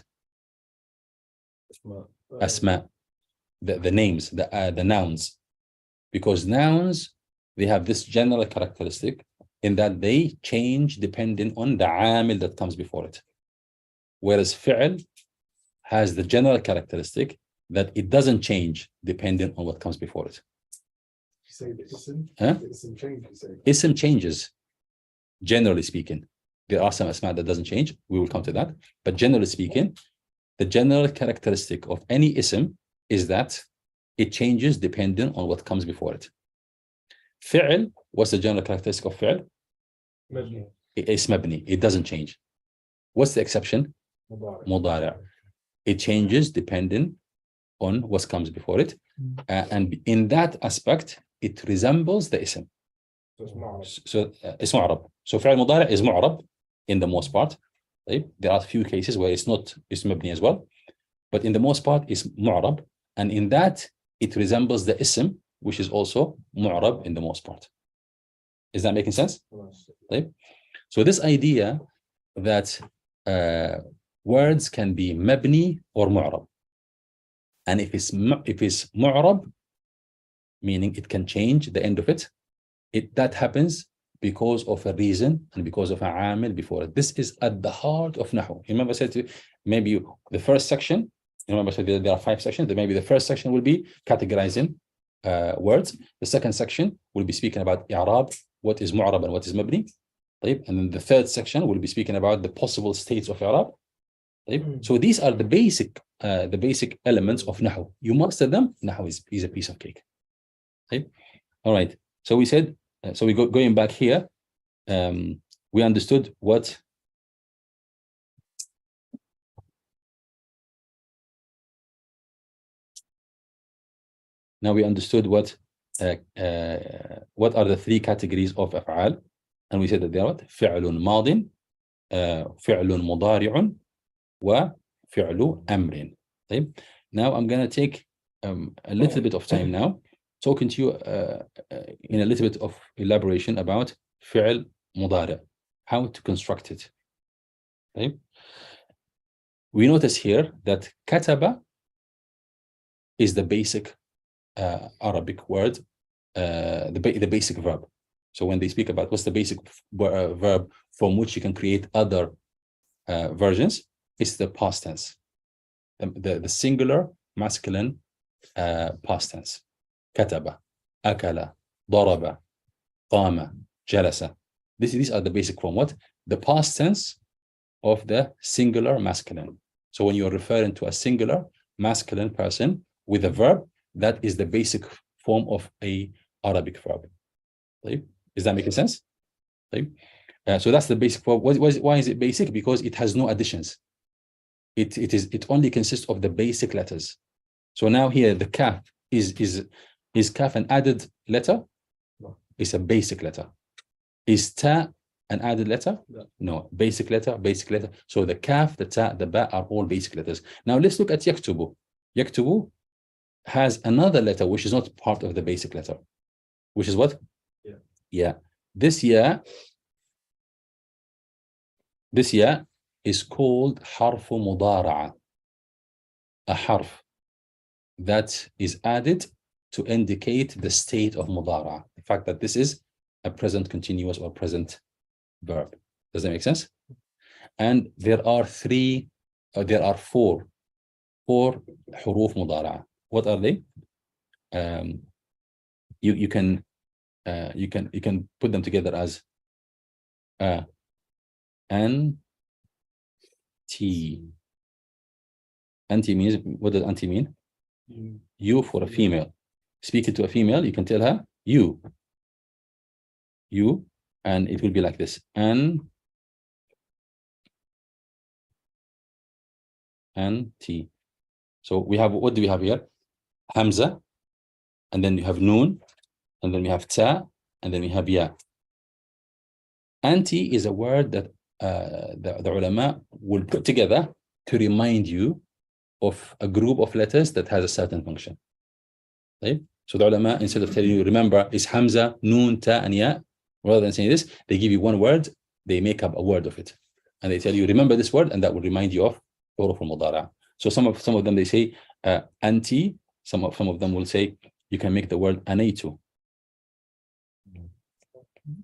Asma. The names, the nouns. Because nouns, they have this general characteristic in that they change depending on the amil that comes before it. Whereas fi'l has the general characteristic that it doesn't change depending on what comes before it. You say the ism? Huh? The ism change, you say. Ism changes, generally speaking. There are some asma that doesn't change. We will come to that. But generally speaking, the general characteristic of any ism is that it changes depending on what comes before it. Fi'l, what's the general characteristic of fi'l? Mabni. It's mabni. It doesn't change. What's the exception? Mudari'. It changes depending on what comes before it. And in that aspect, it resembles the ism. So it's mu'rab. So fi'l mudari' is mu'rab in the most part. Right? There are a few cases where it's mabni as well. But in the most part, it's mu'rab. And in that, it resembles the ism, which is also mu'rab in the most part. Is that making sense? Right? So this idea that words can be mabni or mu'rab. And if it's mu'rab, meaning it can change the end of it, that happens because of a reason and because of a amil before it. This is at the heart of Nahu. Remember I said to you, maybe the first section, remember I said there are 5 sections, maybe the first section will be categorizing words. The second section will be speaking about i'rab, what is mu'rab and what is mabni. And then the third section will be speaking about the possible states of i'rab. So these are the basic elements of Nahu. You master them, Nahu is a piece of cake. All right. So we said, so we going back here, we understood what now we understood what are the 3 categories of af'al, and we said that they are what? فعل ماض, فعل مضارع, وفعل أمر. Now I'm going to take a little bit of time now talking to you in a little bit of elaboration about fi'l mudari', how to construct it. We notice here that kataba is the basic Arabic word, the basic verb. So when they speak about what's the basic verb from which you can create other versions, it's the past tense. the singular masculine past tense. كتب, أكل, ضرب, قام, جلس. These are the basic form. What? The past tense of the singular masculine. So when you're referring to a singular masculine person with a verb, that is the basic form of a Arabic verb. Is that making sense? So that's the basic form. Why is it basic? Because it has no additions. It only consists of the basic letters. So now here the kaf is kaf an added letter? No. It's a basic letter. Is ta an added letter? No. No. Basic letter, basic letter. So the kaf, the ta, the ba are all basic letters. Now let's look at yaktubu. Yaktubu has another letter which is not part of the basic letter. Which is what? Yeah. Yeah. This year is called harfu mudara'a. A harf that is added to indicate the state of mudara'a. The fact that this is a present continuous or present verb. Does that make sense? And there are four huruf mudara'a. What are they? You can put them together as anti. Anti means, what does anti mean? You for a female. Speaking to a female, you can tell her you, and it will be like this. Anti. So we have, what do we have here? Hamza, and then you have noon, and then we have ta, and then we have ya. Anti is a word that the ulama will put together to remind you of a group of letters that has a certain function. Right? So the ulama, instead of telling you, remember, it's Hamza, Noon, Ta, and Ya, rather than saying this, they give you one word, they make up a word of it. And they tell you, remember this word, and that will remind you of huruf al-mudara'. So some of them, they say anti, some of them will say, you can make the word anaitu.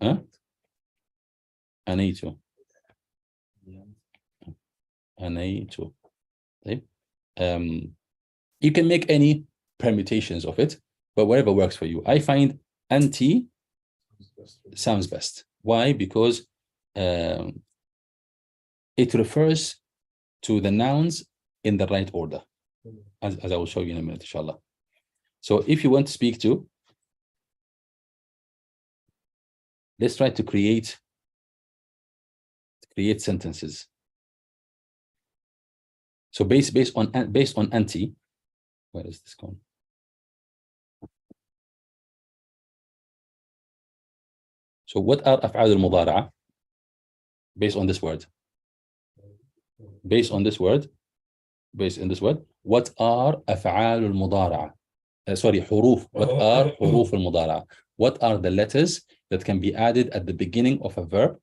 Huh? Anaitu. Anaitu. Okay. You can make any permutations of it, but whatever works for you. I find anti sounds best. Why? Because it refers to the nouns in the right order, as I will show you in a minute, inshallah. So if you want to speak to, let's try to create sentences. So based on anti, where is this going? So what are af'al al-mudara'a? Based on this word. Based in this word, what are af'al al-mudara'a? Huruf. What are huruf al-mudara'a? What are the letters that can be added at the beginning of a verb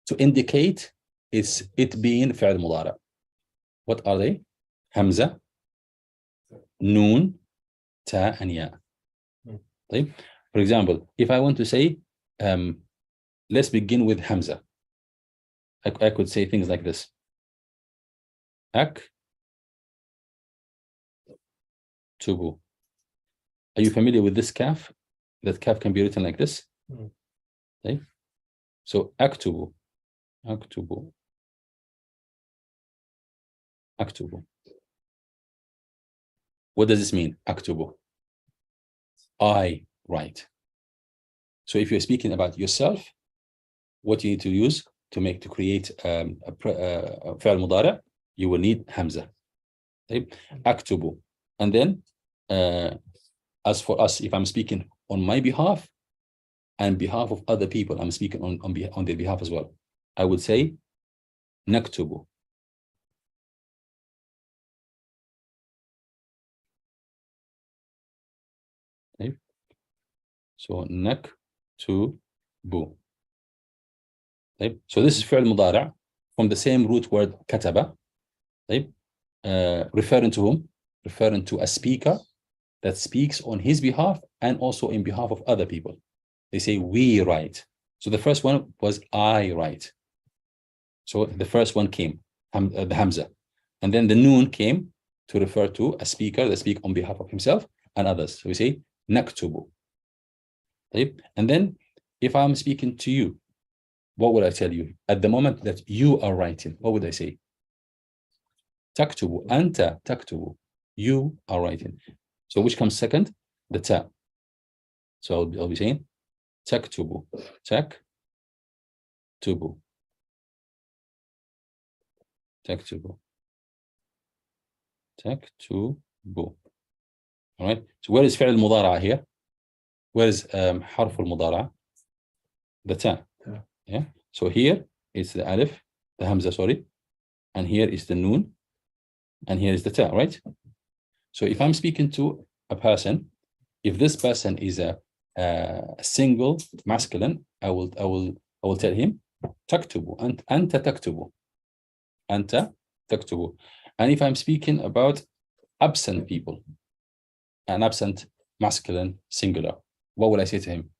to indicate it being fi'al mudara'? What are they? Hamza, Noon, Ta, and Ya. For example, if I want to say, let's begin with Hamza. I could say things like this. Tubu. Are you familiar with this kaf? That kaf can be written like this. Okay. So aktubu. What does this mean? Aktubu. I write. So if you're speaking about yourself, what you need to use to create a fi'al mudara', you will need hamza. Okay? Aktubu. And then as for us, if I'm speaking on my behalf and behalf of other people, I'm speaking on their behalf as well, I would say naktubu. Okay. So naktubu. Okay. So this is fi'l mudara' from the same root word kataba. Okay. Referring to whom? Referring to a speaker that speaks on his behalf and also in behalf of other people. They say we write. So the first one was I write. So the first one came, the hamza, and then the noon came to refer to a speaker that speak on behalf of himself and others. So we say naktubu. And then if I'm speaking to you, what would I tell you? At the moment that you are writing, what would I say? Taktubu, anta taktubu. You are writing. So which comes second? The ta. So I'll be saying taktubu, taktubu, taktubu, taktubu. All right. So where is فعل المضارعة here? Where is حرف المضارعة? The ta. Yeah. So here is the alif, the hamza, sorry, and here is the noon, and here is the ta, right? So if I'm speaking to a person, if this person is a single masculine, I will tell him taktubu, anta taktubu, anta taktubu. And if I'm speaking about absent people, an absent masculine singular, what will I say to him?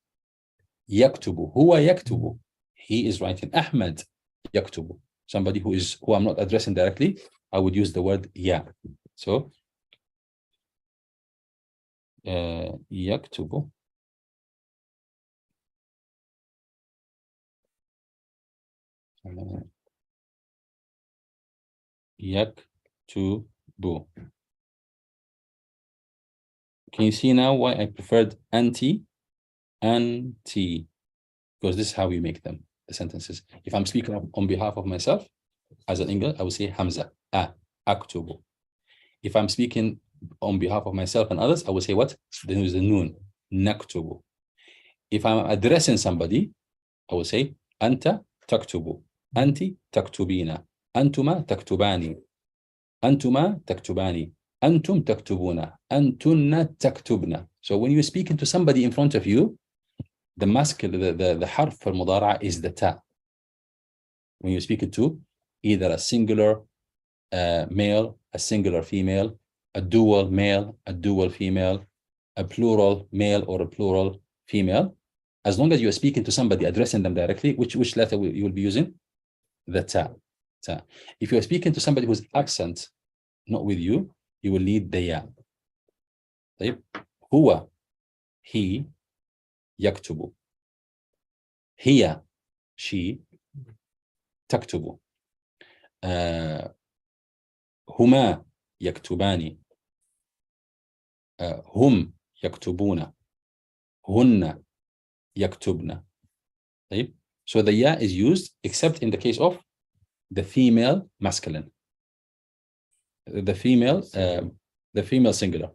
Yaktubu, huwa yaktubu. He is writing. Ahmed yaktubu. Somebody who I'm not addressing directly, I would use the word ya. So yaktubu. Yaktubu. Can you see now why I preferred anti? Because this is how we make them, the sentences. If I'm speaking on behalf of myself, as an English, I would say Hamza, aktubu. If I'm speaking on behalf of myself and others, I would say what? Then use the noon, naktubu. If I'm addressing somebody, I would say anta taktubu, anti taktubina, antuma taktubani, antuma taktubani, antum taktubuna, antunna taktubna. So when you're speaking to somebody in front of you, the masculine, the harf for mudara is the ta. When you're speaking to either a singular male, a singular female, a dual male, a dual female, a plural male or a plural female, as long as you're speaking to somebody, addressing them directly, which letter you will be using? The ta. If you're speaking to somebody who's absent, not with you, you will need the ya. Huwa, he, yaktubu. Hiya, she, taktubu. هما يكتبان. هم يكتبون. هن يكتبن. So the ya is used except in the case of the female masculine. The female singular.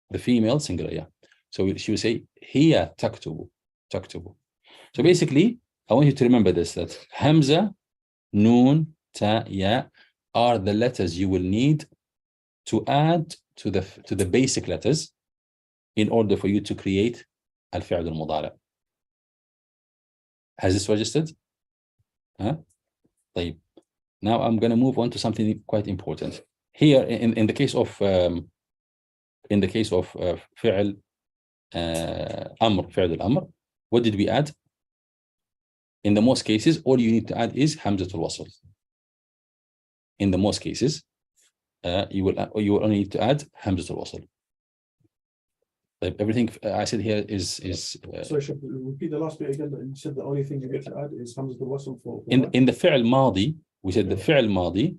The female singular, yeah. So she will say هي تكتب. تكتب. So basically, I want you to remember this, that Hamza, Noon, Ta, Ya are the letters you will need to add to the basic letters in order for you to create al-fi'l al-mudari'. Has this registered? Huh? طيب. Now I'm going to move on to something quite important. Here, in the case of fi'l amr, fi'l al-amr, what did we add? In the most cases, all you need to add is hamzatul wasl. In the most cases, you will only need to add hamzatul wasl. Like everything I said here is. So should we repeat the last bit again? That you said the only thing you get to add is hamzatul wasl for. In the fi'l madi, we said the fi'l madi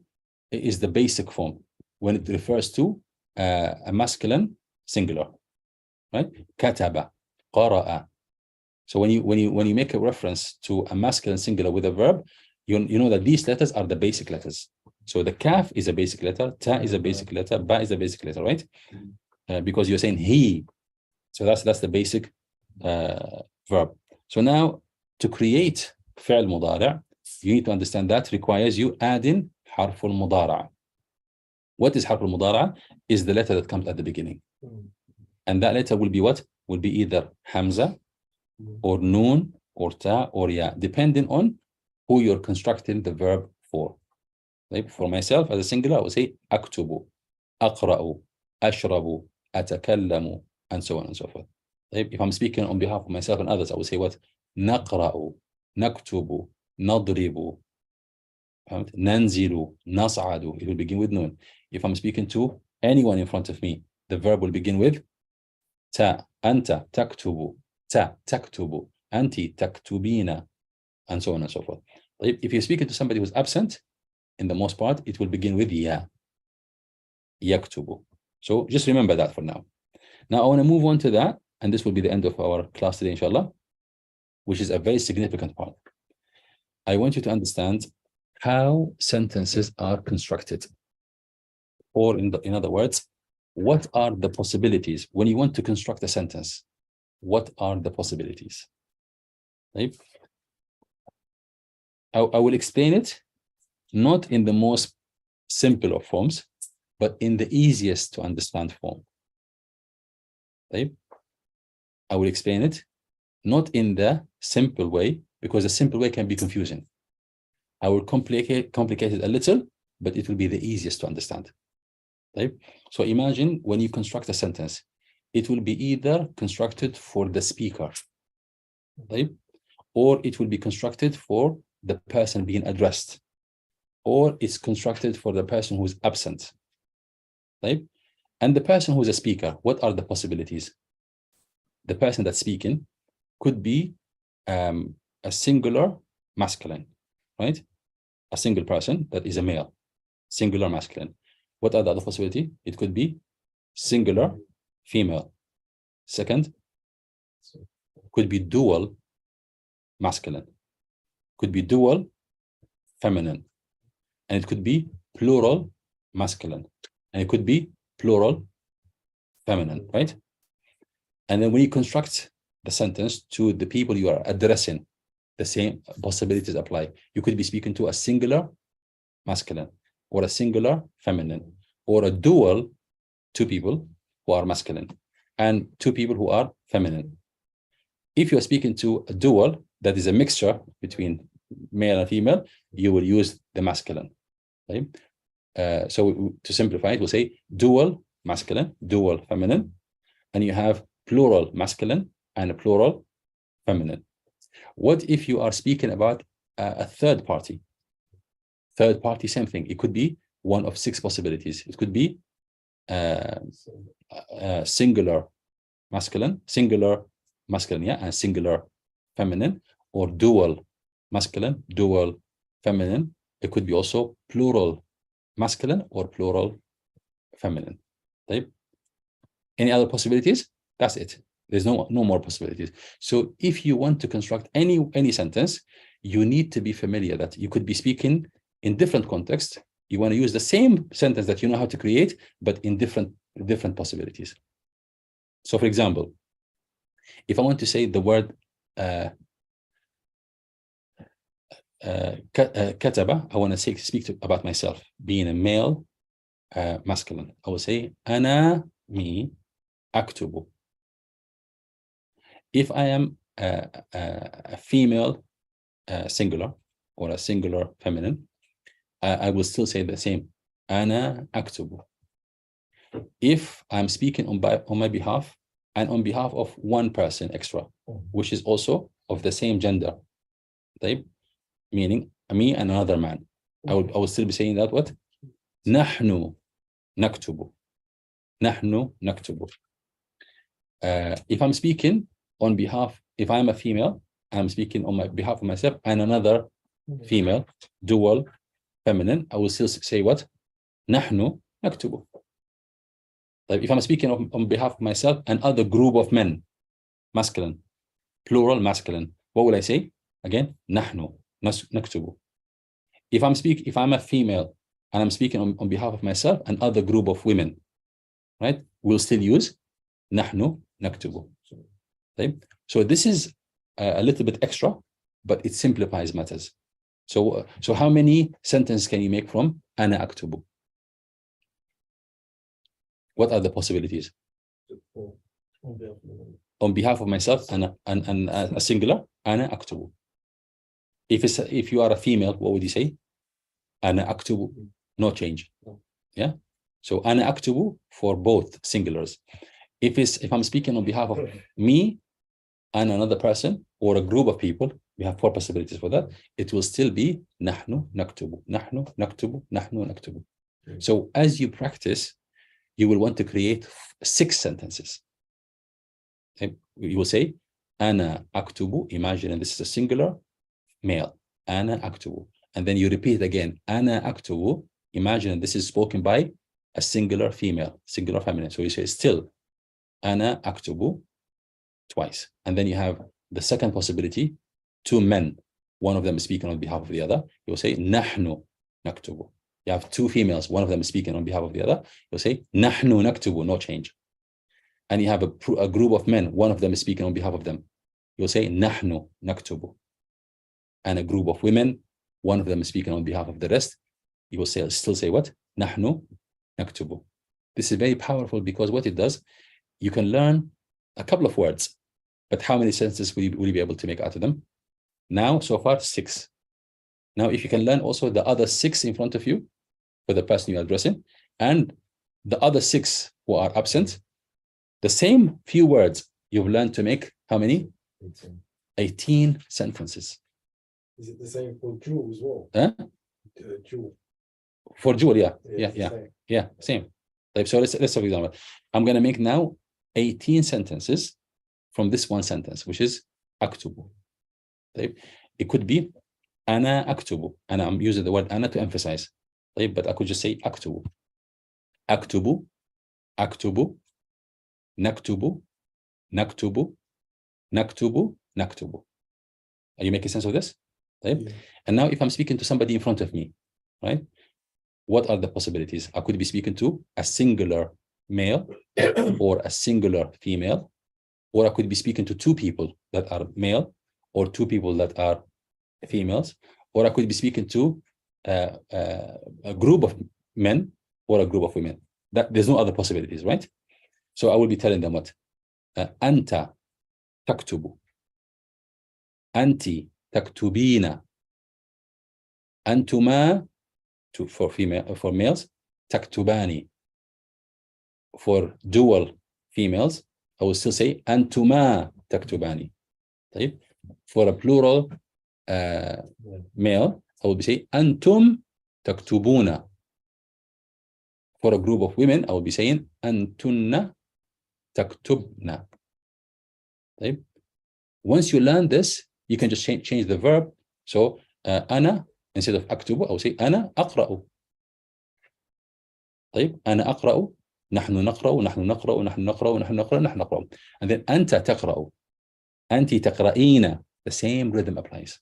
is the basic form when it refers to a masculine singular, right? Kataba, qara'a. So when you make a reference to a masculine singular with a verb, you know that these letters are the basic letters. So the kaf is a basic letter, ta is a basic letter, ba is a basic letter, right? Because you're saying he. So that's the basic verb. So now to create fi'l mudari', you need to understand that requires you adding harful mudara'. What is harful mudara'? Is the letter that comes at the beginning. And that letter will be what? Will be either hamza, or noon, or ta, or ya, depending on who you're constructing the verb for. Like for myself, as a singular, I would say aktubu, aqra'u, ashrabu, atakallamu, and so on and so forth. Like if I'm speaking on behalf of myself and others, I would say what? Naqra'u, naktubu, nadribu, nanzilu, nas'adu. It will begin with noon. If I'm speaking to anyone in front of me, the verb will begin with ta, anta taktubu, ta taktubu, anti taktubina, and so on and so forth. If you're speaking to somebody who's absent, in the most part, it will begin with ya, yaktubu. So just remember that for now. Now I want to move on to that, and this will be the end of our class today, inshallah, which is a very significant part. I want you to understand how sentences are constructed. Or in other words, what are the possibilities when you want to construct a sentence? What are the possibilities? Right? I will explain it not in the most simple of forms, but in the easiest to understand form. Right? I will explain it not in the simple way, because the simple way can be confusing. I will complicate it a little, but it will be the easiest to understand. Right? So imagine when you construct a sentence, it will be either constructed for the speaker, right? Or it will be constructed for the person being addressed, or it's constructed for the person who's absent, right? And the person who's a speaker, what are the possibilities? The person that's speaking could be a singular masculine, right? A single person that is a male, singular masculine. What are the other possibility? It could be singular female. Second, could be dual masculine, could be dual feminine, and it could be plural masculine, and it could be plural feminine, right? And then when you construct the sentence to the people you are addressing, the same possibilities apply. You could be speaking to a singular masculine, or a singular feminine, or a dual, two people who are masculine, and two people who are feminine. If you're speaking to a dual, that is a mixture between male and female, you will use the masculine. Right? So to simplify it, we'll say dual masculine, dual feminine, and you have plural masculine and a plural feminine. What if you are speaking about a third party? Third party, same thing. It could be one of 6 possibilities. It could be singular masculine, yeah, and singular feminine, or dual masculine, dual feminine. It could be also plural masculine or plural feminine. Right? Any other possibilities? That's it. There's no more possibilities. So if you want to construct any sentence, you need to be familiar that you could be speaking in different contexts. You want to use the same sentence that you know how to create, but in different possibilities. So for example, if I want to say the word kataba, I want to speak about myself, being a male masculine. I will say ana, me, aktubu. If I am a female singular, or a singular feminine, I will still say the same, ana aktubu. If I'm speaking on my behalf, and on behalf of one person extra, which is also of the same gender, right? Meaning me and another man, I will still be saying that what? Nahnu naktubu. Nahnu naktubu. If I'm speaking on behalf, if I'm a female, I'm speaking on my behalf of myself and another female, dual feminine, I will still say what? Nahnu naktubu. Like if I'm speaking on behalf of myself and other group of men, masculine, plural masculine, what will I say? Again, nahnu naktubu. If I'm a female and I'm speaking on behalf of myself and other group of women, right? We'll still use nahnu naktubu. Right? So this is a little bit extra, but it simplifies matters. So how many sentences can you make from ana aktubu? What are the possibilities? On behalf of myself and a singular, ana aktubu. If you are a female, what would you say? Ana aktubu, no change. Yeah. So ana aktubu for both singulars. If I'm speaking on behalf of me and another person or a group of people, we have 4 possibilities for that. It will still be nahnu naktubu, nahnu naktubu, nahnu naktubu. So as you practice, you will want to create 6 sentences. Okay? You will say, أنا أكتب, imagine this is a singular male, أنا أكتب. And then you repeat again, أنا أكتب, imagine this is spoken by a singular female, singular feminine. So you say still, أنا أكتب, twice. And then you have the second possibility, 2 men, one of them is speaking on behalf of the other. You will say, نحن نكتب. You have 2 females, one of them is speaking on behalf of the other. You'll say, نحن نكتب, no change. And you have a group of men, one of them is speaking on behalf of them. You'll say, نحن نكتب. And a group of women, one of them is speaking on behalf of the rest. You will still say what? نحن نكتب. This is very powerful because what it does, you can learn a couple of words, but how many sentences will you be able to make out of them? Now, so far, 6. Now, if you can learn also the other 6 in front of you for the person you're addressing, and the other 6 who are absent, the same few words you've learned to make how many? 18 sentences. Is it the same for Jewel as well? Huh? Jewel. For Jewel, yeah. Same. Yeah, same. So let's for example, I'm going to make now 18 sentences from this one sentence, which is أكتب. It could be أنا أكتب. And I'm using the word أنا to emphasize. But I could just say أكتب. أكتب. أكتب. نكتب. نكتب. نكتب. نكتب. Are you making sense of this? Yeah. And now if I'm speaking to somebody in front of me, right? What are the possibilities? I could be speaking to a singular male or a singular female, or I could be speaking to 2 people that are male or 2 people that are females, or I could be speaking to a group of men or a group of women. There's no other possibilities, right? So I will be telling them what? أنت تكتب. أنت تكتبين. أنتما, for males, تكتبان. For dual females, I will still say أنتما تكتبان. For a plural male, I will be saying أنتم تكتبون. For a group of women, I will be saying أنتن تكتبن. Once you learn this, you can just change the verb. So أنا, instead of أكتب, I will say أنا أقرأ. أنا أقرأ. نحن نقرأ. نحن نقرأ. نحن نقرأ. نحن نقرأ. نحن نقرأ. And then أنت تقرأ. أنت تقرأين. The same rhythm applies.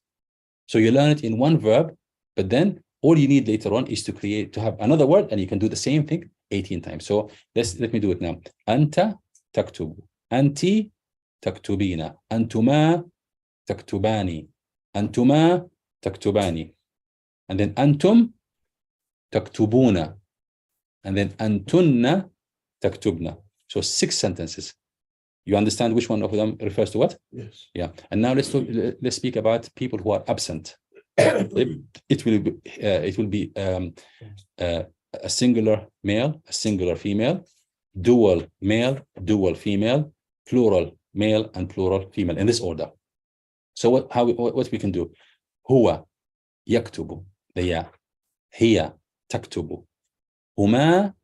So you learn it in one verb, but then all you need later on is to have another word, and you can do the same thing 18 times. So let me do it now. أنت تكتب. أنت تكتبين. أنتما تكتبان. أنتما تكتبان. And then أنتم تكتبون. And then أنتن تكتبن. So 6 sentences. You understand which one of them refers to what? Yes. Yeah. And now let's speak about people who are absent. It will be a singular male, a singular female, dual male, dual female, plural male, and plural female in this order. So what we can do? هو يكتب. the هي تكتب. هما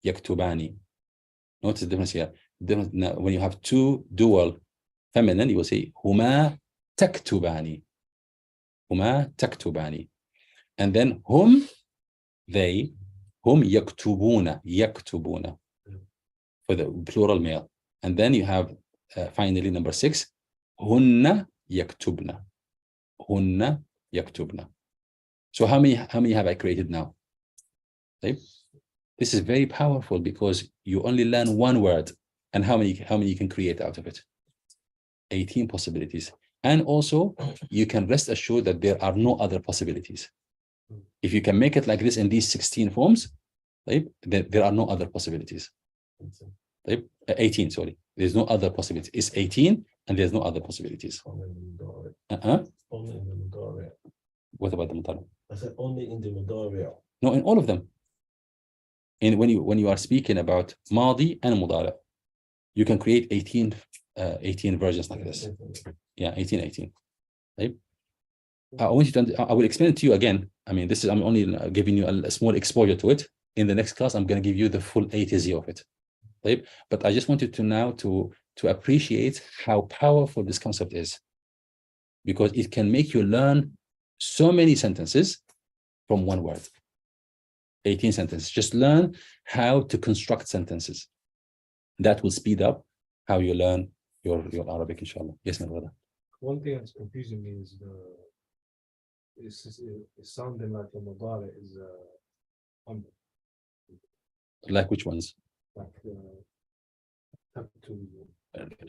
يكتبان. Notice the difference here. When you have 2 dual feminine, you will say هما تكتبان. هما تكتبان. And then هم, they, هم يكتبون. يكتبون for the plural male. And then you have finally number 6, هن يكتبن. هن يكتبن. So how many have I created now? This is very powerful because you only learn one word, and how many you can create out of it? 18 possibilities. And also you can rest assured that there are no other possibilities. If you can make it like this in these 16 forms, there are no other possibilities. 18, sorry. There's no other possibilities. It's 18 and there's no other possibilities. Only in the Mudari. What about the Mudari? I said only in the Mudari. No, in all of them. When you are speaking about Madi and Mudari, you can create 18 versions like this. Yeah, 18. Right? I want you to. I will explain it to you again. I mean, I'm only giving you a small exposure to it. in the next class, I'm going to give you the full A to Z of it. Right? But I just wanted to now to appreciate how powerful this concept is, because it can make you learn so many sentences from one word. 18 sentences. Just learn how to construct sentences. That will speed up how you learn your Arabic, inshallah. Yes, my brother. One thing that's confusing me is it's sounding like the Mudari is Like which ones? like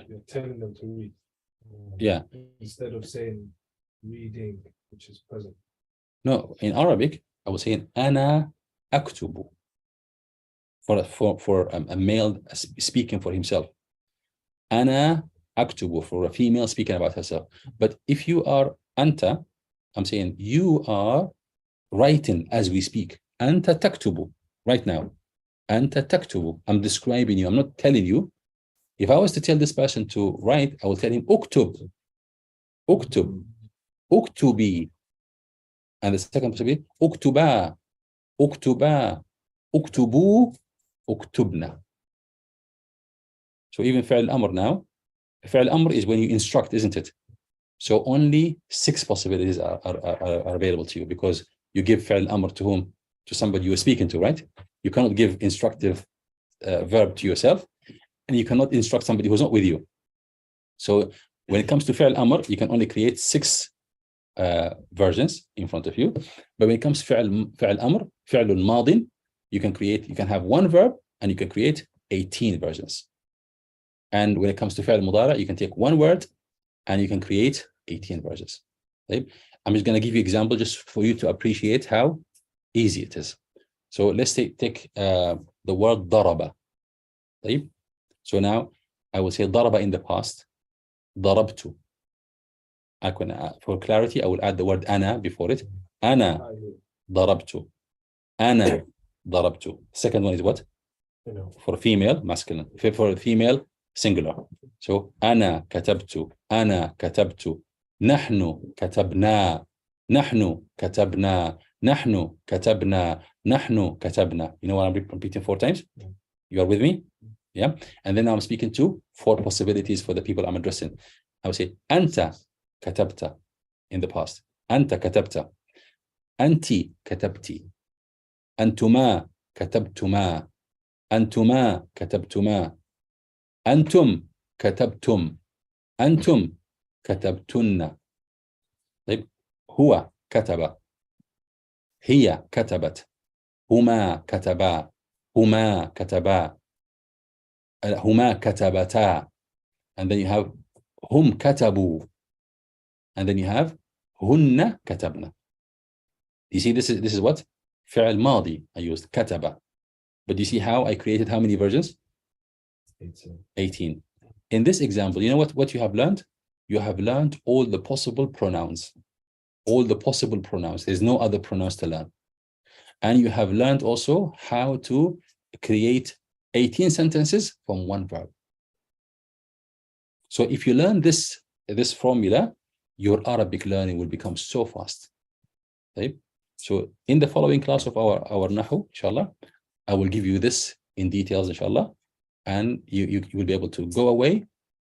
you're telling them to read. Yeah. Instead of saying reading, which is present. No, in Arabic, I was saying ana aktubu for a male speaking for himself. Ana aktubu for a female speaking about herself. But if you are anta, I'm saying you are writing as we speak. Anta taktubu right now. Anta taktubu. I'm describing you. I'm not telling you. If I was to tell this person to write, I will tell him uktub, uktub, uktubi. And the second possibility, uktuba, uktuba, uktubu, uktubna. So even fi'l amr now, fi'l amr is when you instruct, isn't it? So only 6 possibilities are available to you, because you give fi'l amr to whom? To somebody you're speaking to, right? You cannot give instructive verb to yourself, and you cannot instruct somebody who's not with you. So when it comes to fi'l amr, you can only create 6 versions in front of you. But when it comes to fi'l amr, fi'l madin, you can have 1 verb and you can create 18 versions. And when it comes to fi'l mudara, you can take 1 word and you can create 18 versions. Right? I'm just going to give you an example just for you to appreciate how easy it is. So let's take the word daraba. Right? So now I will say daraba in the past, darabtu. For clarity, I will add the word ana before it. Ana darabtu. Ana darabtu. Second one is what? For female, masculine. For female, singular. So ana katabtu. Ana katabtu. Nahnu katabna. Nahnu katabna. Nahnu katabna. Nahnu katabna. You know what I'm repeating 4 times? You are with me? Yeah. And then I'm speaking to 4 possibilities for the people I'm addressing. I will say anta katabta in the past. Anta katabta. Anti katabti. Antuma katabtuma. Antuma katabtuma. Antum katabtum. Antum katabtunna. طيب هو كتب. هي كتبت. هما كتبا. هما كتبا. هما كتبتا. And then you have هم كتبوا. And then you have هن كتبنا. You see, this is what? فعل ماضي. I used كتب. But you see how I created how many versions? 18. In this example, you know what you have learned? You have learned all the possible pronouns. All the possible pronouns. There's no other pronouns to learn. And you have learned also how to create 18 sentences from 1 verb. So if you learn this formula, your Arabic learning will become so fast. Okay? So in the following class of our Nahu, inshallah, I will give you this in details, inshallah, and you will be able to go away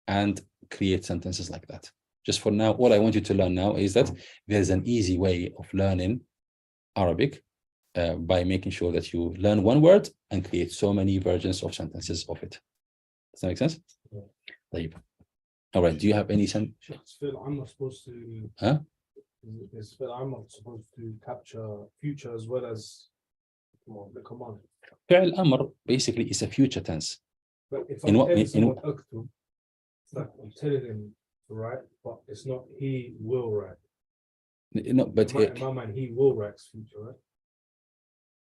and create sentences like that. Just for now, what I want you to learn now is that there's an easy way of learning Arabic by making sure that you learn 1 word and create so many versions of sentences of it. Does that make sense? Yeah. All right. Do you have any sense? Is fi'l amr supposed to? Huh? Is fi'l amr supposed to capture future as well as the command? Fi'l amr basically is a future tense. But if I'm telling someone aktub, it's like I'm telling him to write, but it's not he will write. No, but in my mind, he will write future, right?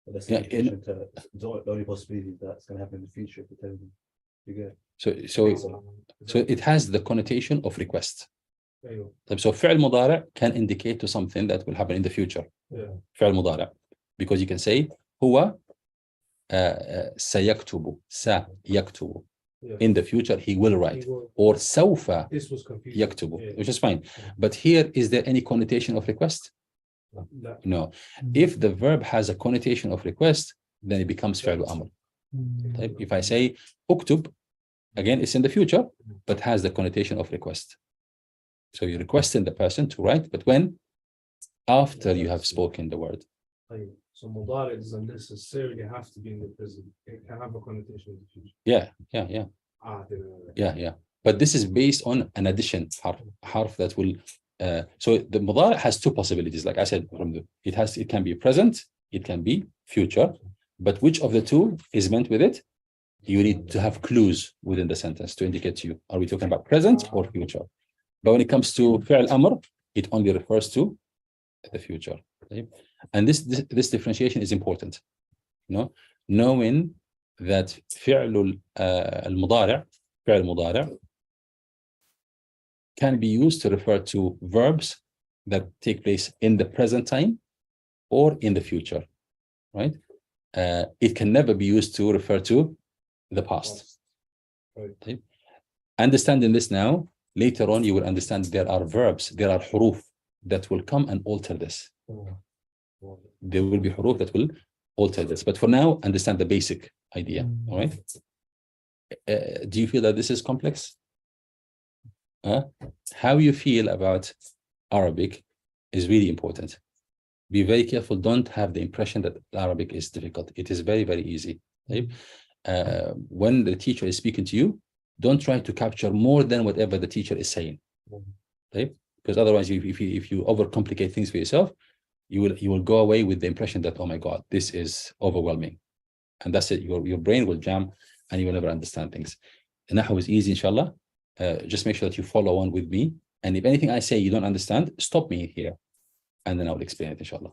But that's the only possibility that's going to happen in the future if you're telling them. You get so it has the connotation of request. There you So fi'l mudari can indicate to something that will happen in the future. Fi'l mudari, because you can say huwa sayaktubu. Sayaktubu. In the future he will write, or sawfa yaktubu, which is fine. But here, is there any connotation of request? No. If the verb has a connotation of request, then it becomes فعل أمر. طيب. If I say اكتب, again, it's in the future, but has the connotation of request. So you're requesting the person to write, but when? After you have spoken the word. So مضارع doesn't necessarily have to be in the present. It can have a connotation in the future. Yeah. But this is based on an addition harf that will. So the mudari has two possibilities. Like I said, it can be present, it can be future. But which of the two is meant with it? You need to have clues within the sentence to indicate to you: are we talking about present or future? But when it comes to fi'l amr, it only refers to the future. Right? And this differentiation is important. Knowing that فعل المضارع can be used to refer to verbs that take place in the present time or in the future, right? It can never be used to refer to the past. Right. Understanding this now, later on you will understand there are verbs, there are huruf that will come and alter this. There will be huruf that will alter this. But for now, understand the basic idea, all right? Do you feel that this is complex? How you feel about Arabic is really important. Be very careful. Don't have the impression that Arabic is difficult. It is very, very easy. Right? When the teacher is speaking to you, don't try to capture more than whatever the teacher is saying. Right? Because otherwise, if you overcomplicate things for yourself, you will go away with the impression that, oh my God, this is overwhelming. And that's it. Your brain will jam and you will never understand things. Nahu is easy, inshallah. Just make sure that you follow on with me. And if anything I say you don't understand, stop me here. And then I will explain it, inshallah.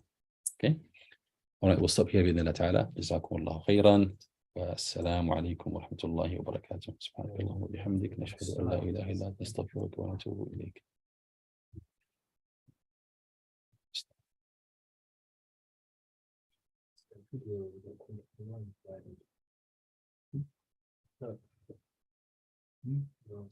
Okay? All right, we'll stop here بإذن الله تعالى. جزاكم الله خيرا. والسلام عليكم ورحمة الله وبركاته. سبحانك اللهم وبحمدك نشهد أن لا إله إلا أنت نستغفرك ونتوب إليك. No,